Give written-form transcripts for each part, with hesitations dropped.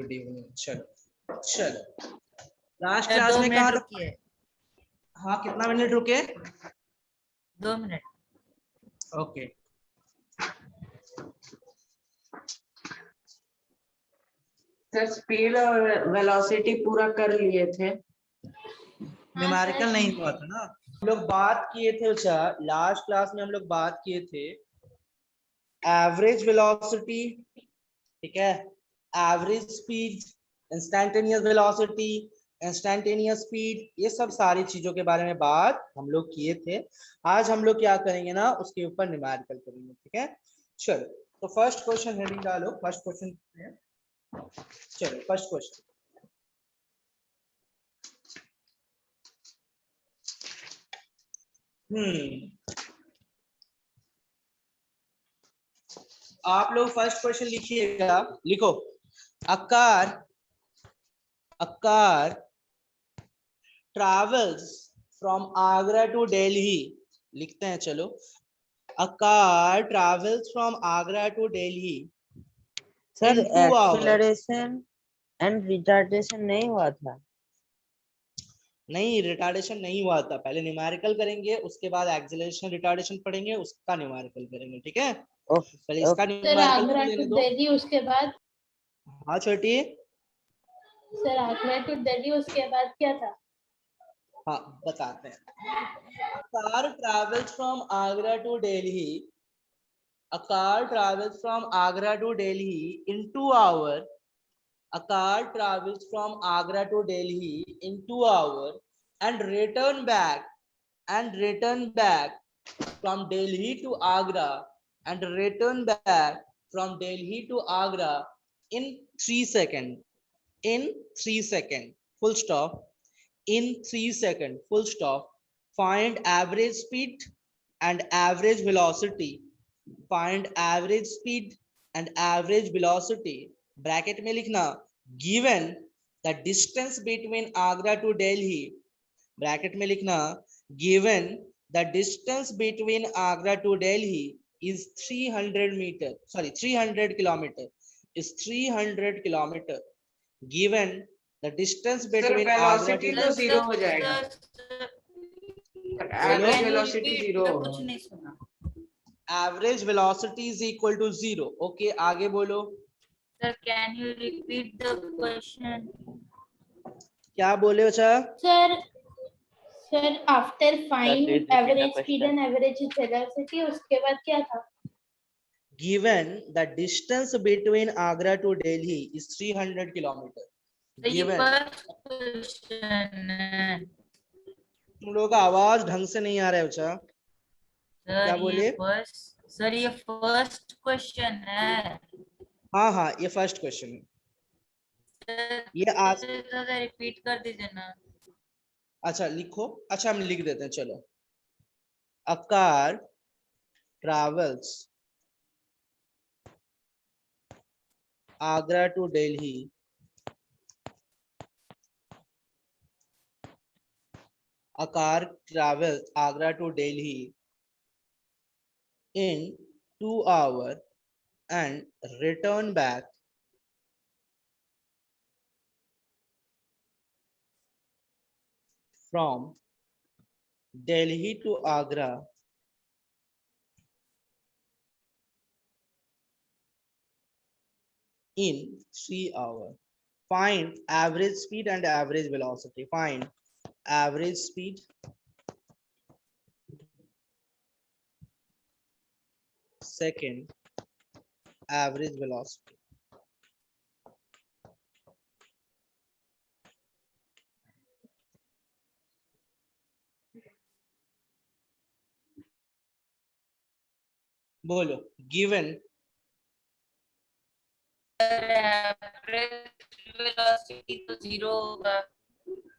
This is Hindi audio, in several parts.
Good evening. चलो चलो, लास्ट सर क्लास 2 में मिनट कहा था? रुकिए, हाँ, कितना मिनट रुके? 2 मिनट। ओके। सर स्पीड और वेलोसिटी पूरा कर लिए थे। न्यूमेरिकल नहीं हुआ था ना, हम लोग बात किए थे। अच्छा, लास्ट क्लास में हम लोग बात किए थे एवरेज वेलोसिटी, ठीक है, average speed, instantaneous velocity, instantaneous speed, ये सब सारी चीजों के बारे में बात हम लोग किए थे। आज हम लोग क्या करेंगे ना, उसके ऊपर न्यूमेरिकल करेंगे, ठीक है। चलो, तो फर्स्ट क्वेश्चन हेडिंग डालो, फर्स्ट क्वेश्चन। चलो फर्स्ट क्वेश्चन, आप लोग फर्स्ट क्वेश्चन लिखिएगा, लिखो। A car travels from Agra to Delhi, लिखते हैं। चलो, a car travels from Agra to Delhi sir in 2 hours। Acceleration and retardation नहीं हुआ था? नहीं, रिटार्डेशन नहीं हुआ था। पहले न्यूमेरिकल करेंगे, उसके बाद एक्सेलरेशन रिटार्डेशन पढ़ेंगे, उसका न्यूमेरिकल करेंगे, ठीक है। ओके पहले इसका सर न्यूमेरिकल आगरा लेने टू दो। दिल्ली उसके बाद? हाँ छोटी, सर आगरा टू दिल्ली उसके बाद क्या था? हाँ बताते हैं। Car travels from Agra to Delhi. A car travels from Agra to Delhi in 2 hours. A car travels from Agra to Delhi in 2 hours and return back from Delhi to Agra and return back from Delhi to Agra in 3 seconds. In 3 seconds. Full stop. In 3 seconds. Full stop. Find average speed and average velocity. Find average speed and average velocity. Bracket में लिखना, given the distance between Agra to Delhi. Bracket में लिखना, given the distance between Agra to Delhi is 300 meter. Sorry, 300 kilometer. Is 300 kilometer. Given the distance between Agra velocity to तो जीरो हो जाएगा, एवरेज वेलोसिटी जीरो कुछ होगा। नहीं सुना। average velocity is equal to 0. Okay, आगे बोलो। Sir can you repeat the question? क्या बोले बच्चा? Sir after find please repeat the average speed question. And average velocity उसके बाद क्या था? Given the distance between Agra to Delhi is 300 kilometer. तो ये Given, फर्स्ट क्वेश्चन है तुम लोगों का आवाज ढंग से नहीं आ रहा है बच्चा। क्या बोले? सर ये फर्स्ट क्वेश्चन है। हाँ हाँ, ये फर्स्ट क्वेश्चन है। ये आज रिपीट कर दीजिए ना। अच्छा लिखो। अच्छा हम लिख देते हैं, चलो। A car travels Agra to Delhi A car travels Agra to Delhi in 2 hours and return back from Delhi to Agra in 3 hours. Find average speed and average velocity. Find average speed second average velocity. बोलो, given वेलोसिटी तो जीरो होगा।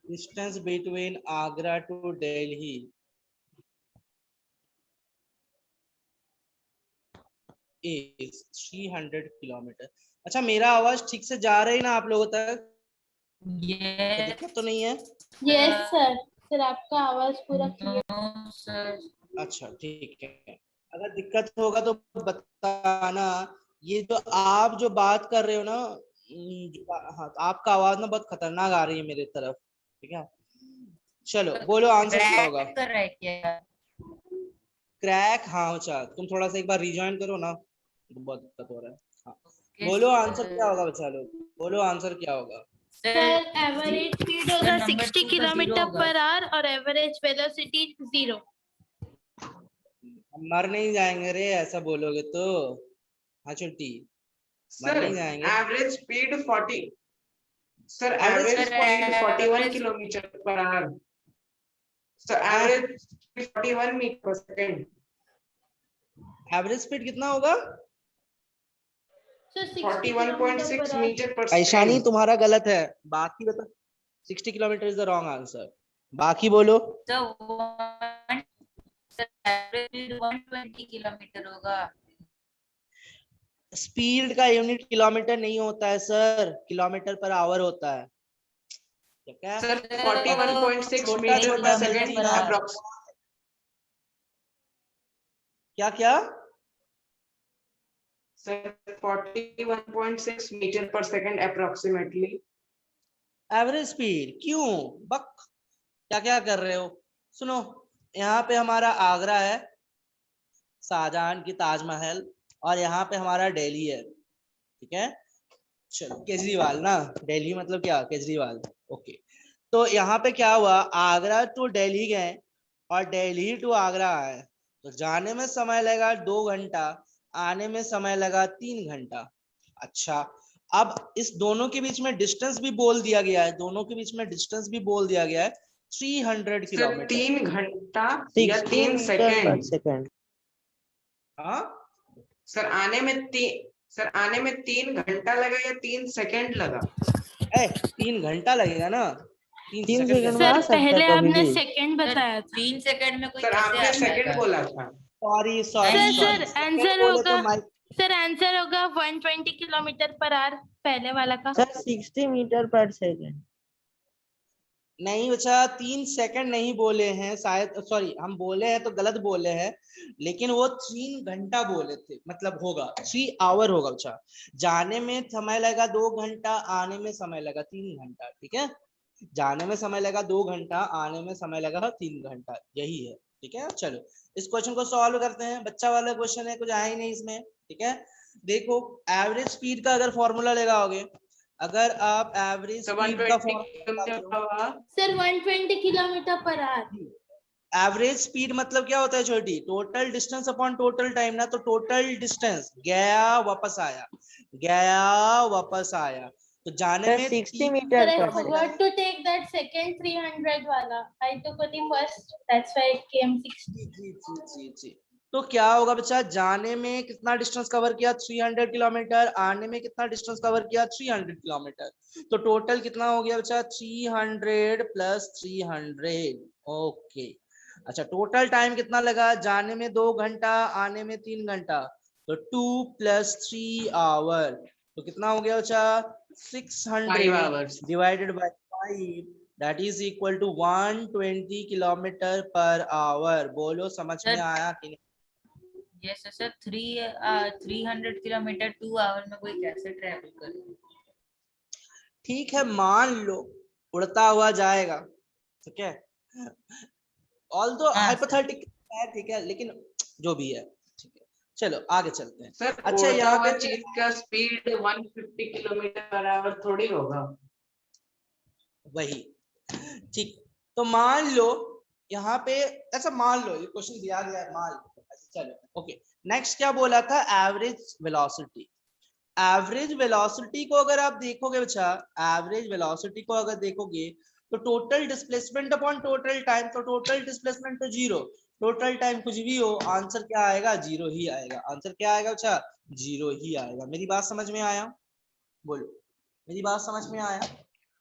distance between Agra to Delhi is 300 kilometer. अच्छा, मेरा आवाज ठीक से जा रही ना आप लोगों तक? ये दिक्कत तो नहीं है? यस सर, सर आपका आवाज पूरा क्लियर। सर अच्छा ठीक है, अगर दिक्कत होगा तो बताना। ये जो आप जो बात कर रहे हो ना, हाँ, तो आपका आवाज ना बहुत खतरनाक आ रही है मेरी तरफ, ठीक है। चलो बोलो आंसर क्या होगा। कर रहा है क्या? क्रैक, हाँ अच्छा तुम थोड़ा सा एक बार रिजॉइन करो ना, बहुत दिक्कत हो रहा है। हाँ Okay, बोलो आंसर क्या होगा sir. बच्चा लोग, बोलो आंसर क्या होगा। Sir, sir average speed sir, होगा number 60 two का zero किलोमीटर होगा. पर आवर और एवरेज वेलोसिटी 0। हम मर नहीं जाएंगे रे ऐसा बोलोगे तो, हाँ छुट्टी, मर सर नहीं जाएंगे। Average speed 40, sir average average Sir, speed 41 average kilometre per our, sir हाँ, एवरेज 41 मीटर पर सेकंड, एवरेज स्पीड कितना होगा। Sir 60 kilometre 41.6 per hour. Metre पर ऐशानी सेकंड। तुम्हारा गलत है, बाकी बता। 60 kilometre is the wrong answer, बाकी बोलो। sir, sir, average speed 120 kilometre होगा. स्पीड का यूनिट किलोमीटर नहीं होता है सर, किलोमीटर पर आवर होता है, ठीक है। सर Sir, 41.6 छोटा मीटर पर छोटा kilometre second per hour. Approx, क्या क्या। सर 41.6 मीटर पर सेकंड अप्रोक्सीमेटली। एवरेज स्पीड क्यों, बक क्या क्या कर रहे हो। सुनो, यहाँ पे हमारा आगरा है, शाहजहां की ताजमहल, और यहाँ पे हमारा दिल्ली है, ठीक है। चलो केजरीवाल ना, दिल्ली मतलब क्या, केजरीवाल, ओके। तो यहाँ पे क्या हुआ, आगरा टू दिल्ली गए और दिल्ली टू आगरा आए, तो जाने में समय लगा 2 घंटा, आने में समय लगा 3 घंटा। अच्छा, अब इस दोनों के बीच में डिस्टेंस भी बोल दिया गया है, दोनों के बीच में डिस्टेंस भी बोल दिया गया है 300 सर किलोमीटर। 3 घंटा या 60 3 मीटर पर सेकंड। सेकंड। हाँ सर आने में 3 घंटा लगा या 3 सेकंड लगा। 3 घंटा लगेगा ना, 3 सेकंड सेकंड कैसे। में आ सर सकता है पहले कभी आपने भी। सेकंड बताया था। 3 सेकंड में कोई सर कैसे आपने आ सेकंड जाएगा? बोला था। सॉरी सॉरी नहीं. सॉरी, सर आंसर बोले होगा, तो माइक। सर आंसर होगा 120 किलोमीटर पर आवर पहले वाला का। सर 60 मीटर पर सेकंड। नहीं बच्चा, 3 सेकंड नहीं बोले हैं शायद, सॉरी हम बोले हैं तो गलत बोले हैं, लेकिन वो 3 घंटा बोले थे, मतलब होगा 3 आवर होगा बच्चा। जाने में समय लगा 2 घंटा, आने में समय लगा 3 घंटा, ठीक है। जाने में समय लगा 2 घंटा, आने में समय लगा 3 घंटा, यही है, ठीक है। चलो इस क्वेश्चन को सॉल्व करते हैं, बच्चा वाला क्वेश्चन है, कुछ आया ही नहीं इसमें, ठीक है। देखो एवरेज स्पीड का अगर फॉर्मूला लगाओगे, अगर आप एवरेज सर स्पीड का 120 kilometre formula, sir 120 kilometre per our. Average speed मतलब क्या होता है छोटी, total distance upon total time ना, तो टोटल डिस्टेंस गया वापस आया, गया वापस आया, तो जाने सर में 60 Sir, मीटर I पर forgot second. to take that second 300 wala. I took only first. That's why it came 60. जी। तो क्या होगा बच्चा, जाने में कितना डिस्टेंस कवर किया 300 किलोमीटर, आने में कितना डिस्टेंस कवर किया 300 किलोमीटर, तो टोटल कितना हो गया बच्चा 300 प्लस 300, ओके। अच्छा टोटल टाइम कितना लगा, जाने में 2 घंटा, आने में 3 घंटा, तो 2 + 3 आवर, तो कितना हो गया बच्चा 5 600 hours. Divided by 5, that is equal to 120 kilometre per hour. बोलो समझ में सर आया कि नहीं। यस सर, 300 किलोमीटर 2 आवर में कोई कैसे ट्रेवल करे? ठीक है मान लो उड़ता हुआ जाएगा, ठीक है, ऑल्दो हाँ सर. हाइपोथेटिकल है, ठीक है, लेकिन जो भी है, ठीक है। चलो आगे चलते हैं। सर अच्छा उड़ता यहाँ हुआ पे चीज का स्पीड 150 किलोमीटर पर आवर थोड़ी होगा। वही, ठीक, तो मान लो यहाँ पे, ऐसा मान लो ये क्वेश्चन दिया गया है, मान लो ऐसा, चलो ओके। नेक्स्ट क्या बोला था, एवरेज वेलोसिटी। एवरेज वेलोसिटी को अगर आप देखोगे बच्चा, एवरेज वेलोसिटी को अगर देखोगे तो total displacement upon total time, तो टोटल डिस्प्लेसमेंट तो 0, टोटल टाइम कुछ भी हो, आंसर क्या आएगा 0 ही आएगा, आंसर क्या आएगा बच्चा 0 ही आएगा। मेरी बात समझ में आया, बोलो मेरी बात समझ में आया।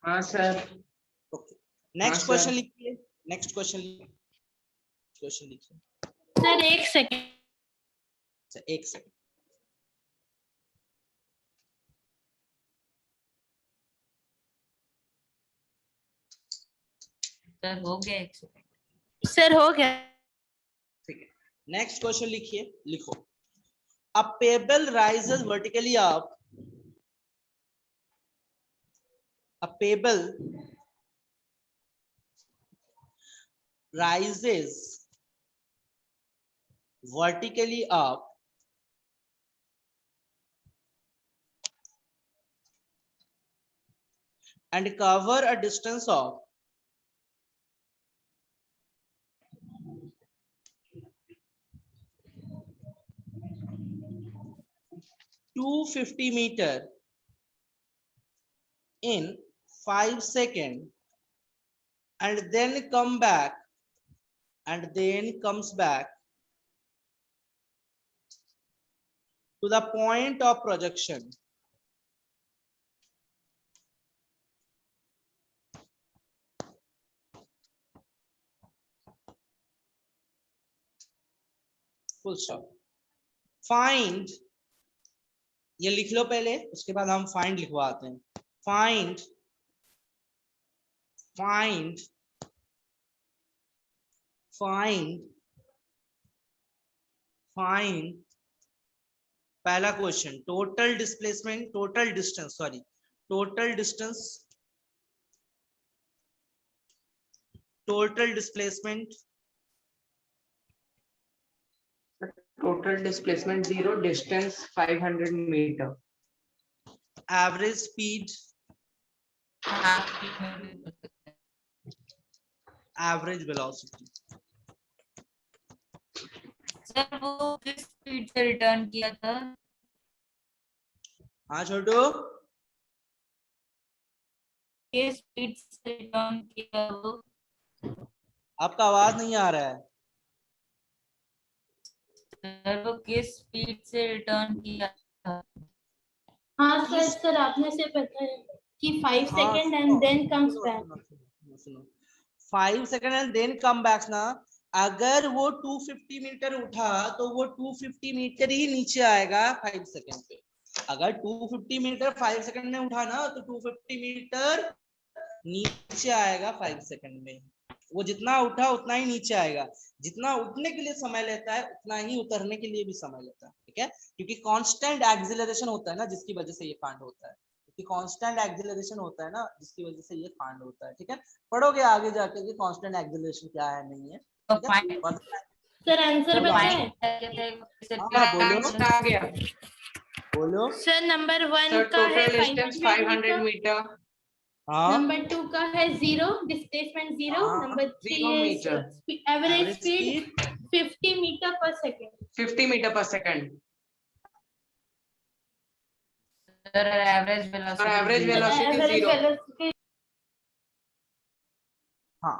हाँ सर। ओके हाँ नेक्स्ट सर। क्वेश्चन लिखिए, नेक्स्ट क्वेश्चन लिखिए। सर एक सेकंड। अच्छा एक सेकंड, सर हो गया 1 सेकंड. सर हो गया। ठीक है नेक्स्ट क्वेश्चन लिखिए, लिखो। A pebble rises vertically up a pebble rises vertically up and cover a distance of 250 meter in 5 seconds and then come back and then comes back to the point of projection. Full stop. Find, ये लिख लो पहले, उसके बाद हम find लिखवाते हैं. Find पहला question, total displacement, total distance, sorry total displacement, Total displacement 0, distance 500 meter. Average speed, average velocity. Sir वो किस स्पीड से रिटर्न किया था? हाँ छोटू, किस स्पीड से रिटर्न किया वो? आपका आवाज नहीं आ रहा है. सर वो किस स्पीड से रिटर्न किया था? हाँ सर आपने से पता है कि 5 second and then comes back. 5 second and then come back ना. अगर वो 250 मीटर उठा तो वो 250 मीटर ही नीचे आएगा 5 सेकंड पे. अगर 250 मीटर 5 सेकंड में उठा ना तो 250 मीटर नीचे आएगा 5 सेकंड में. वो जितना उठा उतना ही नीचे आएगा. जितना उठने के लिए समय लेता है उतना ही उतरने के लिए भी समय लेता है. ठीक है, क्योंकि कांस्टेंट एक्सीलरेशन होता है ना जिसकी वजह से ये कांड होता है. क्योंकि कांस्टेंट एक्सीलरेशन होता है ना जिसकी वजह से ये कांड होता है. ठीक है, पढ़ोगे आगे जाके कि कांस्टेंट एक्सीलरेशन क्या है नहीं है. तो ठीक है? सर आंसर चलो, बताएं. हाँ, बोलो. Answer आ गया. बोलो. सर नंबर 1 Sir, का है total distance 500 meter. हाँ, नंबर 2 का है 0, डिस्प्लेसमेंट 0. हाँ, नंबर 3 0 है meter. एवरेज स्पीड 50 मीटर पर second. 50 meter per second. Sir average और average velocity एवरेज 0. वेलोसिटी. हाँ,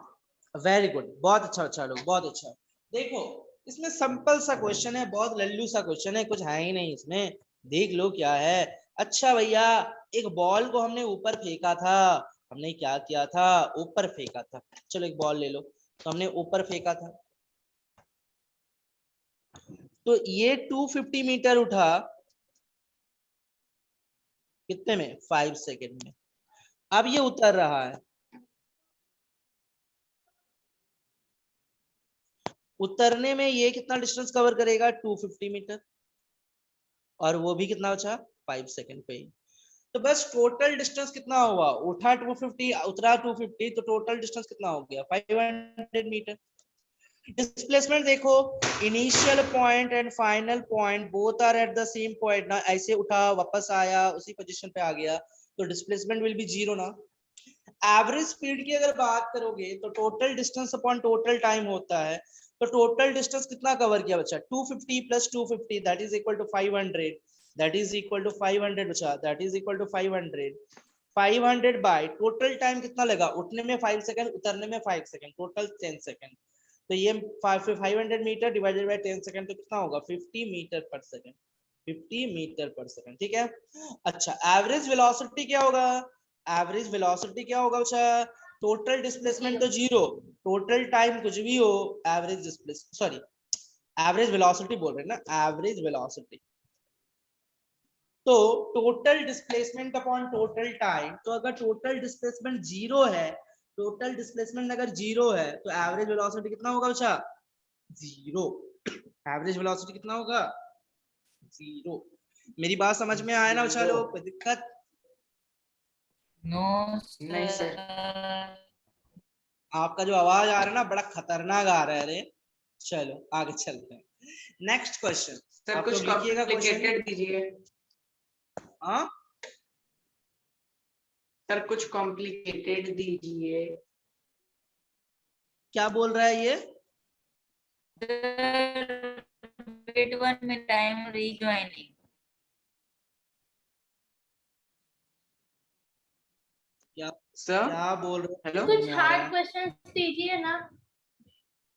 वेरी गुड. बहुत अच्छा अच्छा लोग, बहुत अच्छा. देखो इसमें सिंपल सा क्वेश्चन है, बहुत लल्लू सा क्वेश्चन है, कुछ है ही नहीं इसमें. देख लो क्या है. अच्छा भैया, एक बॉल को हमने ऊपर फेंका था. हमने क्या किया था? ऊपर फेंका था. चलो एक बॉल ले लो. तो हमने ऊपर फेंका था तो ये 250 मीटर उठा कितने में? 5 सेकेंड में. अब ये उतर रहा है. उतरने में ये कितना डिस्टेंस कवर करेगा? 250 मीटर. और वो भी कितना बचा? 5 सेकेंड पे ही. तो बस टोटल डिस्टेंस कितना हुआ? उठा 250, उतरा 250, तो टोटल डिस्टेंस कितना हो गया? 500 मीटर. डिस्प्लेसमेंट देखो, initial point and final point both are at the same point ना. ऐसे उठा वापस आया उसी पोजीशन पे आ गया तो डिस्प्लेसमेंट विल बी 0 ना. एवरेज स्पीड की अगर बात करोगे तो total distance upon total time होता है. तो टोटल डिस्टेंस कितना कवर किया बच्चा? 250 plus 250 that is equal to 500. That is equal to 500 बच्चा. That is equal to 500. 500 by total time कितना लगा? उठने में 5 सेकंड, उतरने में 5 सेकंड, टोटल 10 सेकंड. तो ये 500 मीटर डिवाइडेड बाय 10 सेकंड तो कितना होगा? 50 मीटर पर सेकंड. 50 मीटर पर सेकंड. ठीक है. अच्छा, एवरेज वेलोसिटी क्या होगा? एवरेज वेलोसिटी क्या होगा बच्चा? टोटल डिस्प्लेसमेंट तो 0, टोटल टाइम कुछ भी हो, average displacement, sorry average velocity बोल रहे हैं ना, एवरेज वेलोसिटी. तो total displacement upon total time. तो अगर टोटल डिस्प्लेसमेंट 0 है, टोटल डिस्प्लेसमेंट अगर 0 है तो एवरेज वेलोसिटी कितना होगा बच्चा? 0. एवरेज वेलोसिटी कितना होगा? 0. मेरी बात समझ में आया ना बच्चा लोग? कोई दिक्कत? नो नहीं सर। आपका जो आवाज आ रहा है ना बड़ा खतरनाक आ रहा है रे। चलो आगे चलते हैं। Next question. सर आप कुछ लोग लिखिएगा क्वेश्चन। कॉम्प्लिकेटेड दीजिए। हाँ सर कुछ कॉम्प्लिकेटेड दीजिए। क्या बोल रहा है ये? Wait 1 minute, I am rejoining. क्या सर क्या बोल रहे हेलो। हैं? कुछ हार्ड क्वेश्चंस दीजिए ना।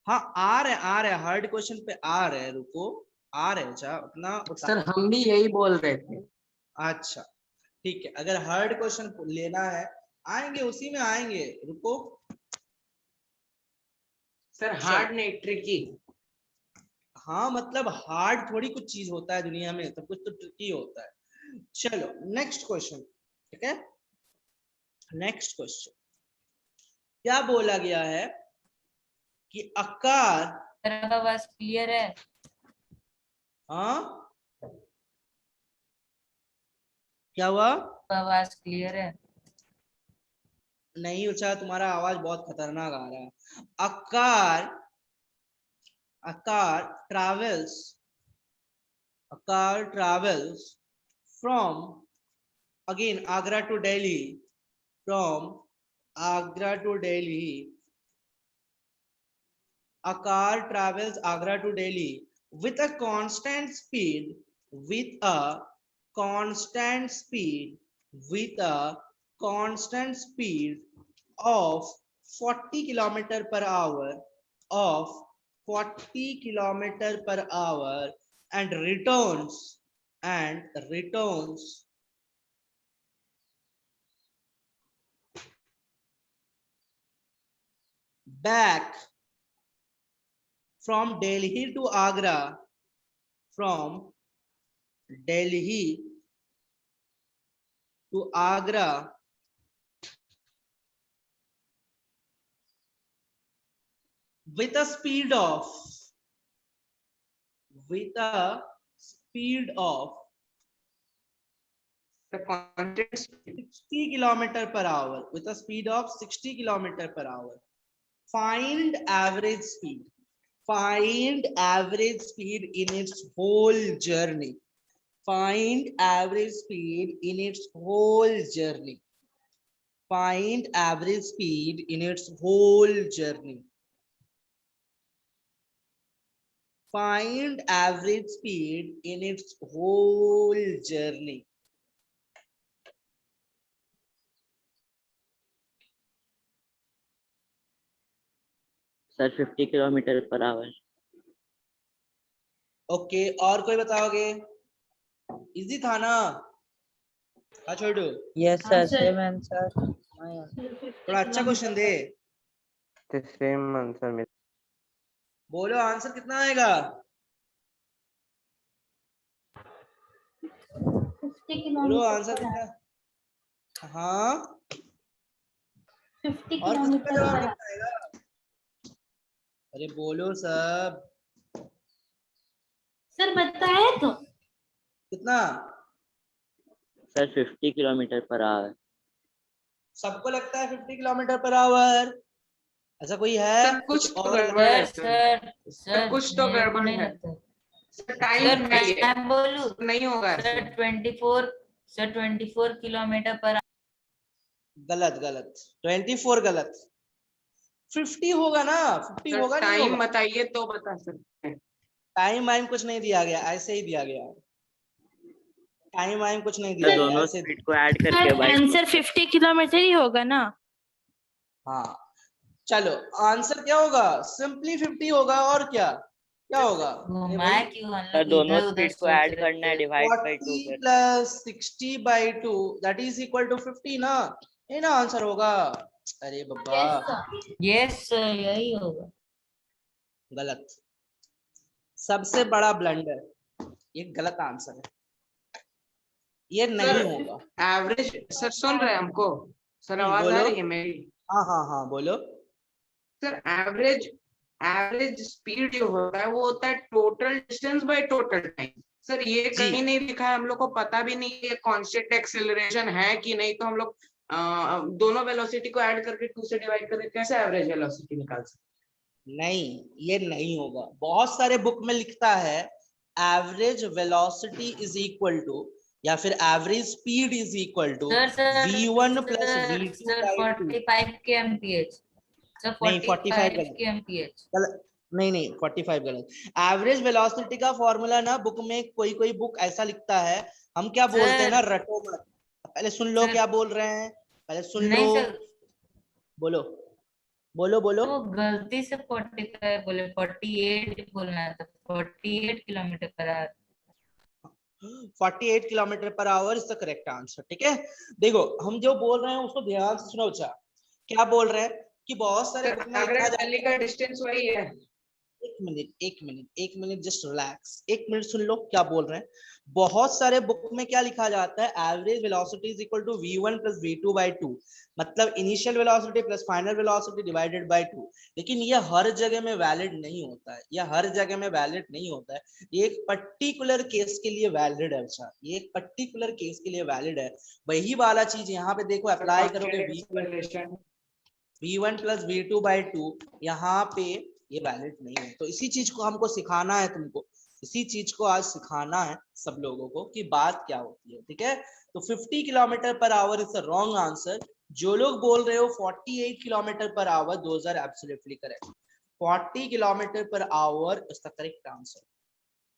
हाँ आ रहे हार्ड क्वेश्चन पे आ रहे हैं, रुको आ रहे हैं। जा अपना सर हम भी यही बोल रहे थे। अच्छा ठीक है, अगर हार्ड क्वेश्चन लेना है आएंगे, उसी में आएंगे, रुको। सर हार्ड नहीं, ट्रिकी। हाँ मतलब हार्ड थोड़ी कुछ चीज होता है दुनिया में, सब कुछ तो ट्रिकी होता है। चलो नेक्स्ट क्वेश्चन। ठीक है, नेक्स्ट क्वेश्चन क्या बोला गया है कि आकार। मेरा आवाज क्लियर है? हाँ क्या हुआ? आवाज क्लियर है? नहीं उछा, तुम्हारा आवाज बहुत खतरनाक आ रहा है। आकार travels, a car travels from, again, Agra to Delhi, from Agra to Delhi. A car travels Agra to Delhi with a constant speed, with a constant speed, with a constant speed of 40 kilometer per hour, of 40 kilometer per hour, and returns back from Delhi to Agra, from Delhi to Agra with a speed of 60 kilometer per hour, with a speed of 60 kilometer per hour. Find average speed. Find average speed in its whole journey. Find average speed in its whole journey. Find average speed in its whole journey. Find average speed in its whole journey. Sir 50 kilometre per our. Okay और कोई बताओगे? इजी था ना? हाँ छोटू, यस हाँ, सर, सर। Same answer. थोड़ा अच्छा क्वेश्चन दे। सेम आंसर में। बोलो आंसर कितना आएगा? 50 बोलो आंसर किलोमीटर कितना? हाँ 50 और किसका किलोमीटर जवाब पर कितना आएगा? अरे बोलो सब। सर बताए तो। कितना? Sir 50 kilometre per our. सबको लगता है 50 किलोमीटर पर आवर? ऐसा कोई है? सर कुछ तो और गड़बड़ है सर सर कुछ तो मेरे को गड़बड़ नहीं है। लगता। सर टाइम सर मैं बोलूं? नहीं होगा सर ऐसे। 24 किलोमीटर पर। गलत गलत, 24 गलत, 50 होगा ना, 50 सर होगा नहीं टाइम होगा? बताइए तो बता सकते हैं। टाइम वाइम कुछ नहीं दिया गया, ऐसे ही दिया गया। टाइम वाइम कुछ नहीं सर दिया गया, दोनों ऐसे। स्पीड को ऐड करके सर बाइक। आंसर 50 किलोमीटर ही होगा ना? हाँ चलो आंसर क्या होगा? सिंपली 50 होगा, और क्या क्या होगा? वो ये मैं भाई क्यों हम सर लोग दोनों इधर उधर स्पीड को सोच ऐड रहे करना है, थे। डिवाइड बाय 2 40 कर। Plus 60 by 2 that is equal to 50 ना? ये ना आंसर होगा? अरे बाबा यस सर यही होगा। गलत, सबसे बड़ा ब्लंडर, ये गलत आंसर है, ये नहीं होगा। एवरेज सर सुन रहे हैं हमको? सर आवाज आ बोलो। रही है मेरी? हाँ हाँ हाँ बोलो। सर एवरेज स्पीड जो होता है वो होता है total distance by total time. Sir ये जी। कहीं नहीं लिखा है, हम लोग को पता भी नहीं है कांस्टेंट एक्सेलरेशन है कि नहीं, तो हम लोग दोनों वेलोसिटी को ऐड करके 2 से डिवाइड करके कैसे एवरेज वेलोसिटी निकाल सकते? नहीं, ये नहीं होगा। बहुत सारे बुक में लिखता है average velocity is equal to या फिर average speed is equal to v1 plus v2 sir by 2। 45 kmph sir नहीं, 45 45 गलत। kmph नहीं 45 गलत। एवरेज वेलोसिटी का फॉर्मूला ना बुक में कोई बुक ऐसा लिखता है, हम क्या बोलते हैं ना, सर। रटो मत। पहले सुन लो सर। क्या बोल रहे हैं, पहले सुन लो। नहीं सर, बोलो बोलो बोलो। तो गलती से 45 बोले, 48 बोलना था, 48 kilometre per our. 48 kilometre per hour is the correct answer. ठीक है, देखो हम जो बोल रहे हैं उसको ध्यान से सुनो। अच्छा, क्या बोल रहे हैं कि बहुत सारे सर बुक में आगरा लिखा जाता दिल्ली का डिस्टेंस वही है। एक मिनट जस्ट रिलैक्स, एक मिनट सुन लो क्या बोल रहे हैं। बहुत सारे बुक में क्या लिखा जाता है, average velocity is equal to v1 plus v2 by 2, मतलब initial velocity plus final velocity divided by 2। लेकिन ये हर जगह में वैलिड नहीं होता है, ये हर जगह में वैलिड नहीं होता है, ये एक पर्टिकुलर केस के लिए वैलिड है। अच्छा, ये एक पर्टिकुलर केस के लिए वैलिड है। वही वाला चीज यहाँ पे देखो, अप्लाई करोगे v1 प्लस v2 बाई 2, यहाँ पे ये वैलिड नहीं है। तो इसी चीज को हमको सिखाना है तुमको, इसी चीज को आज सिखाना है सब लोगों को कि बात क्या होती है। ठीक है, तो 50 kilometre per hour is the wrong answer. जो लोग बोल रहे हो 48 kilometre per hour, those are absolutely correct. 40 kilometre per hour is the correct answer.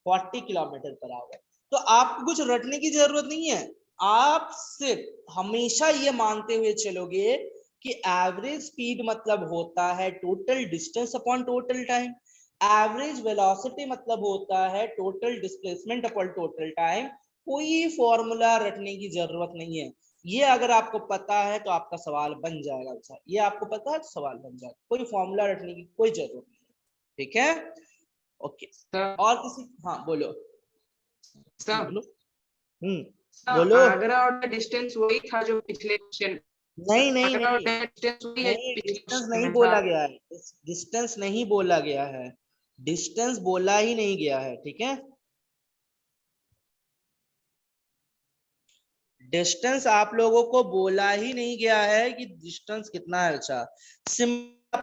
40 kilometre per hour. तो आपको कुछ रटने की जरूरत नहीं है, आप सिर्फ हमेशा ये मानते हुए चलोगे कि एवरेज स्पीड मतलब होता है total distance upon total time, average velocity मतलब होता है total displacement upon total time. कोई फॉर्मूला रटने की जरूरत नहीं है। ये अगर आपको पता है तो आपका सवाल बन जाएगा। अच्छा, ये आपको पता है तो सवाल बन जाएगा, कोई फॉर्मूला रटने की कोई जरूरत नहीं है। ठीक है, ओके। और किसी, हाँ बोलो बोलो। बोलो। आगरा और डिस्टेंस वही था जो पिछले क्वेश्चन। नहीं नहीं आगरा और नहीं डिस्टेंस वही है नहीं, पिछले डिस्टेंस क्वेश्चन नहीं में बोला था। गया है, डिस्टेंस नहीं बोला गया है, डिस्टेंस बोला ही नहीं गया है। ठीक है, डिस्टेंस आप लोगों को बोला ही नहीं गया है कि डिस्टेंस कितना है। अच्छा, सिंपल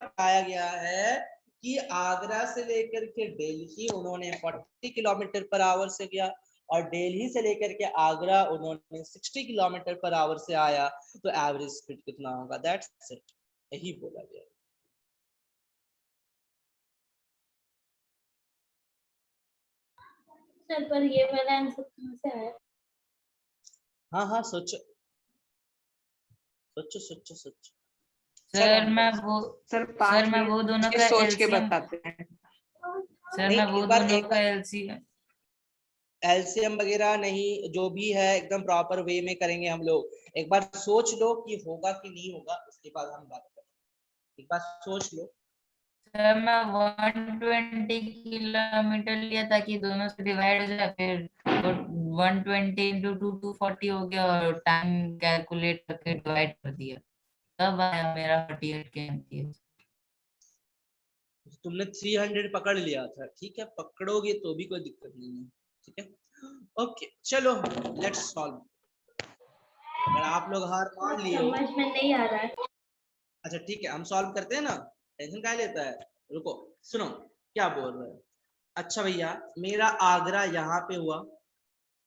बताया गया है कि आगरा से लेकर के दिल्ली उन्होंने 40 किलोमीटर पर आवर से गया, और दिल्ली से लेकर के आगरा उन्होंने 60 किलोमीटर पर आवर से आया, तो एवरेज स्पीड कितना होगा, दैट्स इट, यही बोला गया। सर पर ये वाला आंसर कहाँ से आया? हाँ हाँ, सोचो सोचो सोचो सोचो। सर मैं वो सर सर 5 मैं वो दोनों का सोच के एलसीएम बताते हैं। सर नहीं, मैं वो एक बार दोनों का एलसीएम वगैरह नहीं, जो भी है एकदम प्रॉपर वे में करेंगे हम लोग। एक बार सोच लो कि होगा कि नहीं होगा, उसके बाद हम बात करें। एक बार सोच लो। सर मैं 120 किलोमीटर लिया ताकि दोनों से डिवाइड हो जाए, फिर तो 120 इंटू 240 हो गया, और टाइम कैलकुलेट करके डिवाइड कर दिया, तब आया मेरा 48 kmph। तुमने 300 पकड़ लिया था, ठीक है, पकड़ोगे तो भी कोई दिक्कत नहीं है। ठीक है, ओके, चलो लेट्स सॉल्व। अगर आप लोग हार मान लिए हो, समझ में नहीं आ रहा है। अच्छा ठीक है, हम सॉल्व करते हैं ना, टेंशन क्या लेता है। रुको, सुनो क्या बोल रहे हैं। अच्छा भैया, मेरा आगरा यहाँ पे हुआ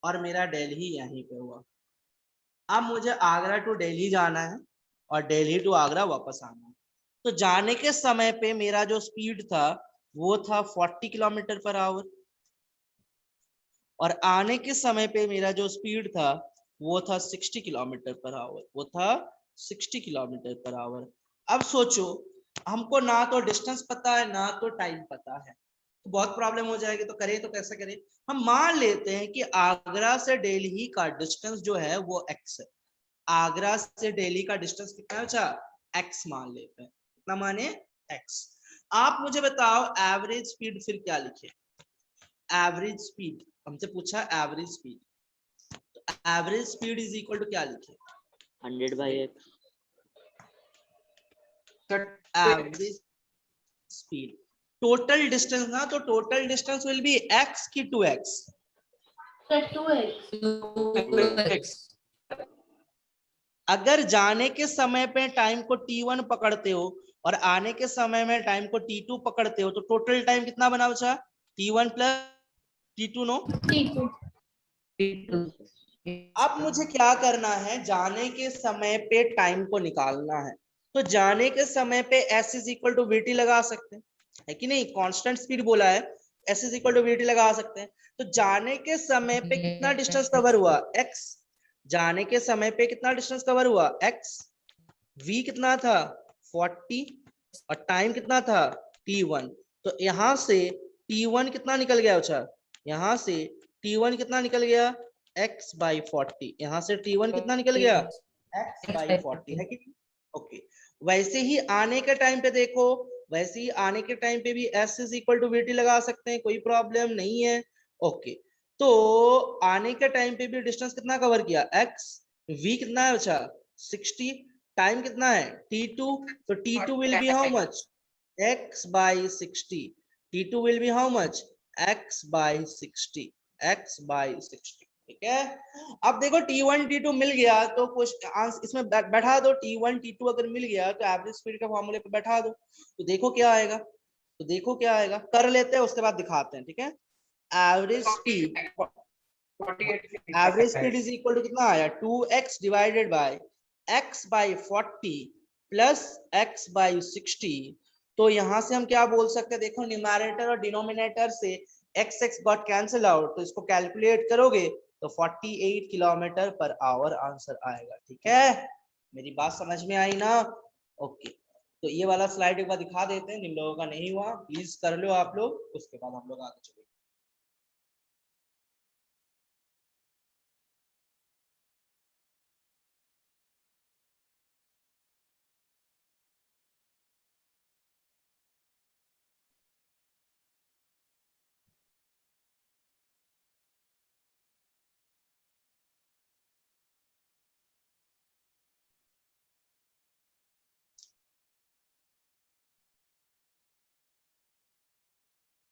और मेरा दिल्ली यहीं पे हुआ। अब मुझे आगरा टू दिल्ली जाना है और दिल्ली टू आगरा वापस आना है। तो जाने के समय पे मेरा जो स्पीड था वो था 40 किलोमीटर पर आवर, और आने के समय पे मेरा जो स्पीड था वो था 60 किलोमीटर पर आवर, वो था 60 किलोमीटर पर आवर। अब सोचो, हमको ना तो डिस्टेंस पता है ना तो टाइम पता है, तो बहुत प्रॉब्लम हो जाएगी। तो करें तो कैसे करें, हम मान लेते हैं कि आगरा से दिल्ली का डिस्टेंस जो है वो x है। आगरा से दिल्ली का डिस्टेंस कितना है? अच्छा, x मान लेते हैं। कितना माने? x। आप मुझे बताओ एवरेज स्पीड फिर क्या लिखे? एवरेज स्पीड हमसे पूछा, एवरेज स्पीड, तो average speed is equal to क्या लिखे? 100/x। Average speed total distance ना, तो total distance will be x की 2x। Sir 2x। 2x अगर जाने के समय पे टाइम को t1 पकड़ते हो और आने के समय में टाइम को t2 पकड़ते हो तो टोटल टाइम कितना बना बचा? t1 plus t2 no. T2. अब मुझे क्या करना है, जाने के समय पे टाइम को निकालना है। तो जाने के समय पे s is equal to vt लगा सकते हैं, है कि नहीं? कांस्टेंट स्पीड बोला है, s is equal to vt लगा सकते हैं। तो जाने के समय पे कितना डिस्टेंस कवर हुआ? x। जाने के समय पे कितना डिस्टेंस कवर हुआ? x। v कितना था? 40 और टाइम कितना था? t1। तो यहां से t1 कितना निकल गया? अच्छा, यहां से t1 कितना निकल गया? x by 40। यहां से t1 कितना निकल गया? x बाई 40, है कि नहीं? ओके। वैसे ही आने के टाइम पे देखो, वैसे ही आने के टाइम पे भी s is equal to vt लगा सकते हैं, कोई प्रॉब्लम नहीं है। ओके, तो आने के टाइम पे भी डिस्टेंस कितना कवर किया? x। v कितना है? अच्छा 60। टाइम कितना है? t2। तो t2 will be how much? x by 60। t2 will be how much? x by 60। x by 60, ठीक है। अब देखो t1 t2 मिल गया तो कुछ इसमें बैठा दो। t1 t2 अगर मिल गया तो एवरेज स्पीड का फॉर्मूले पे बैठा दो, तो देखो क्या आएगा। तो देखो क्या आएगा, कर लेते हैं उसके बाद दिखाते हैं, ठीक है। Average speed, 48. Average speed is equal to कितना आया? 2x divided by x by 40 plus x by 60। तो यहां से हम क्या बोल सकते हैं? देखो न्यूमैरेटर और डिनोमिनेटर से x गॉट कैंसिल आउट, तो इसको कैलकुलेट करोगे तो 48 किलोमीटर पर आवर आंसर आएगा, ठीक है। मेरी बात समझ में आई ना? ओके, तो ये वाला स्लाइड एक बार दिखा देते हैं, जिन लोगों का नहीं हुआ प्लीज कर लो आप लोग, उसके बाद हम लोग आगे चलेंगे।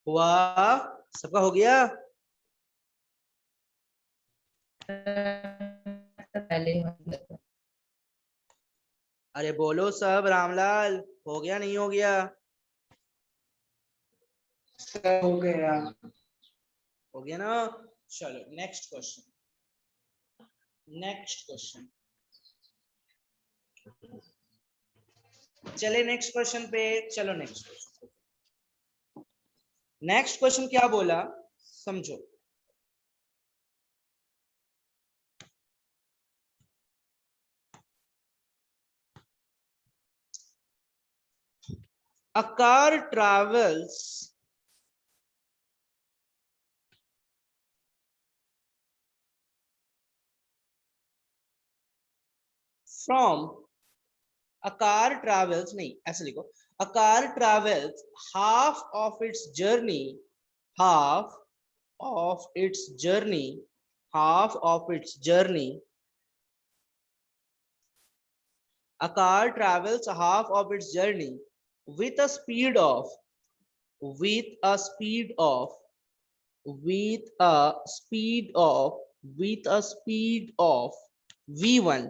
हुआ? सबका हो गया? पहले ही हो गया था। अरे बोलो सब, रामलाल हो गया नहीं हो गया? हो गया। हो गया ना? चलो नेक्स्ट क्वेश्चन, नेक्स्ट क्वेश्चन। चले नेक्स्ट क्वेश्चन पे, चलो नेक्स्ट क्वेश्चन। नेक्स्ट क्वेश्चन क्या बोला समझो। A car travels from, a car travels, नहीं ऐसे लिखो, a car travels half of its journey, half of its journey, half of its journey. A car travels half of its journey with a speed of, with a speed of, with a speed of, with a speed of v1,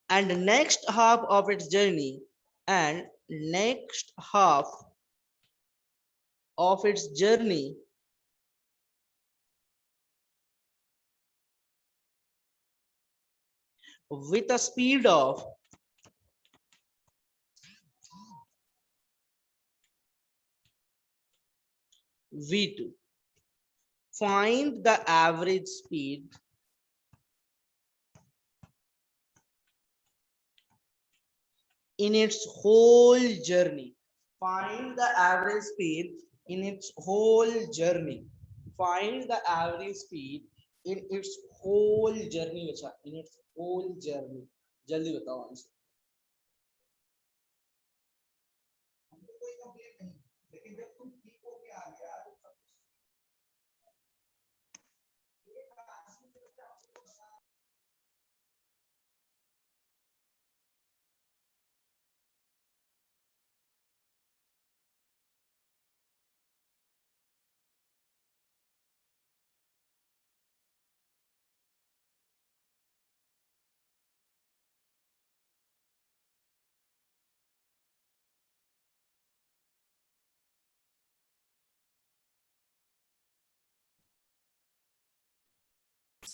and next half of its journey, and next half of its journey with a speed of v2. Find the average speed in its whole journey. Find the average speed in its whole journey. Find the average speed in its whole journey. अच्छा, in its whole journey. जल्दी बताओ आंसर। लेकिन जब तुम ठीक होके आ गया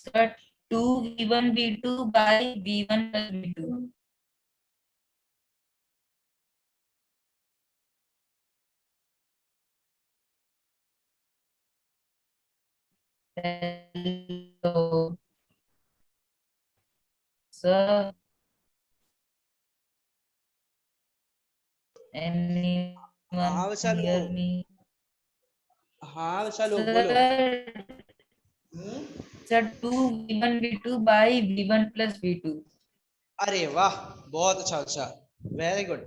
Sir, 2v1 v2 by v1 plus v2. Hello. Sir. Anyone हाँ वैशालू, hear me? हाँ वैशालू बोलो। Sir, 2v1 v2 by v1 plus v2. अरे वाह, बहुत अच्छा अच्छा, very good.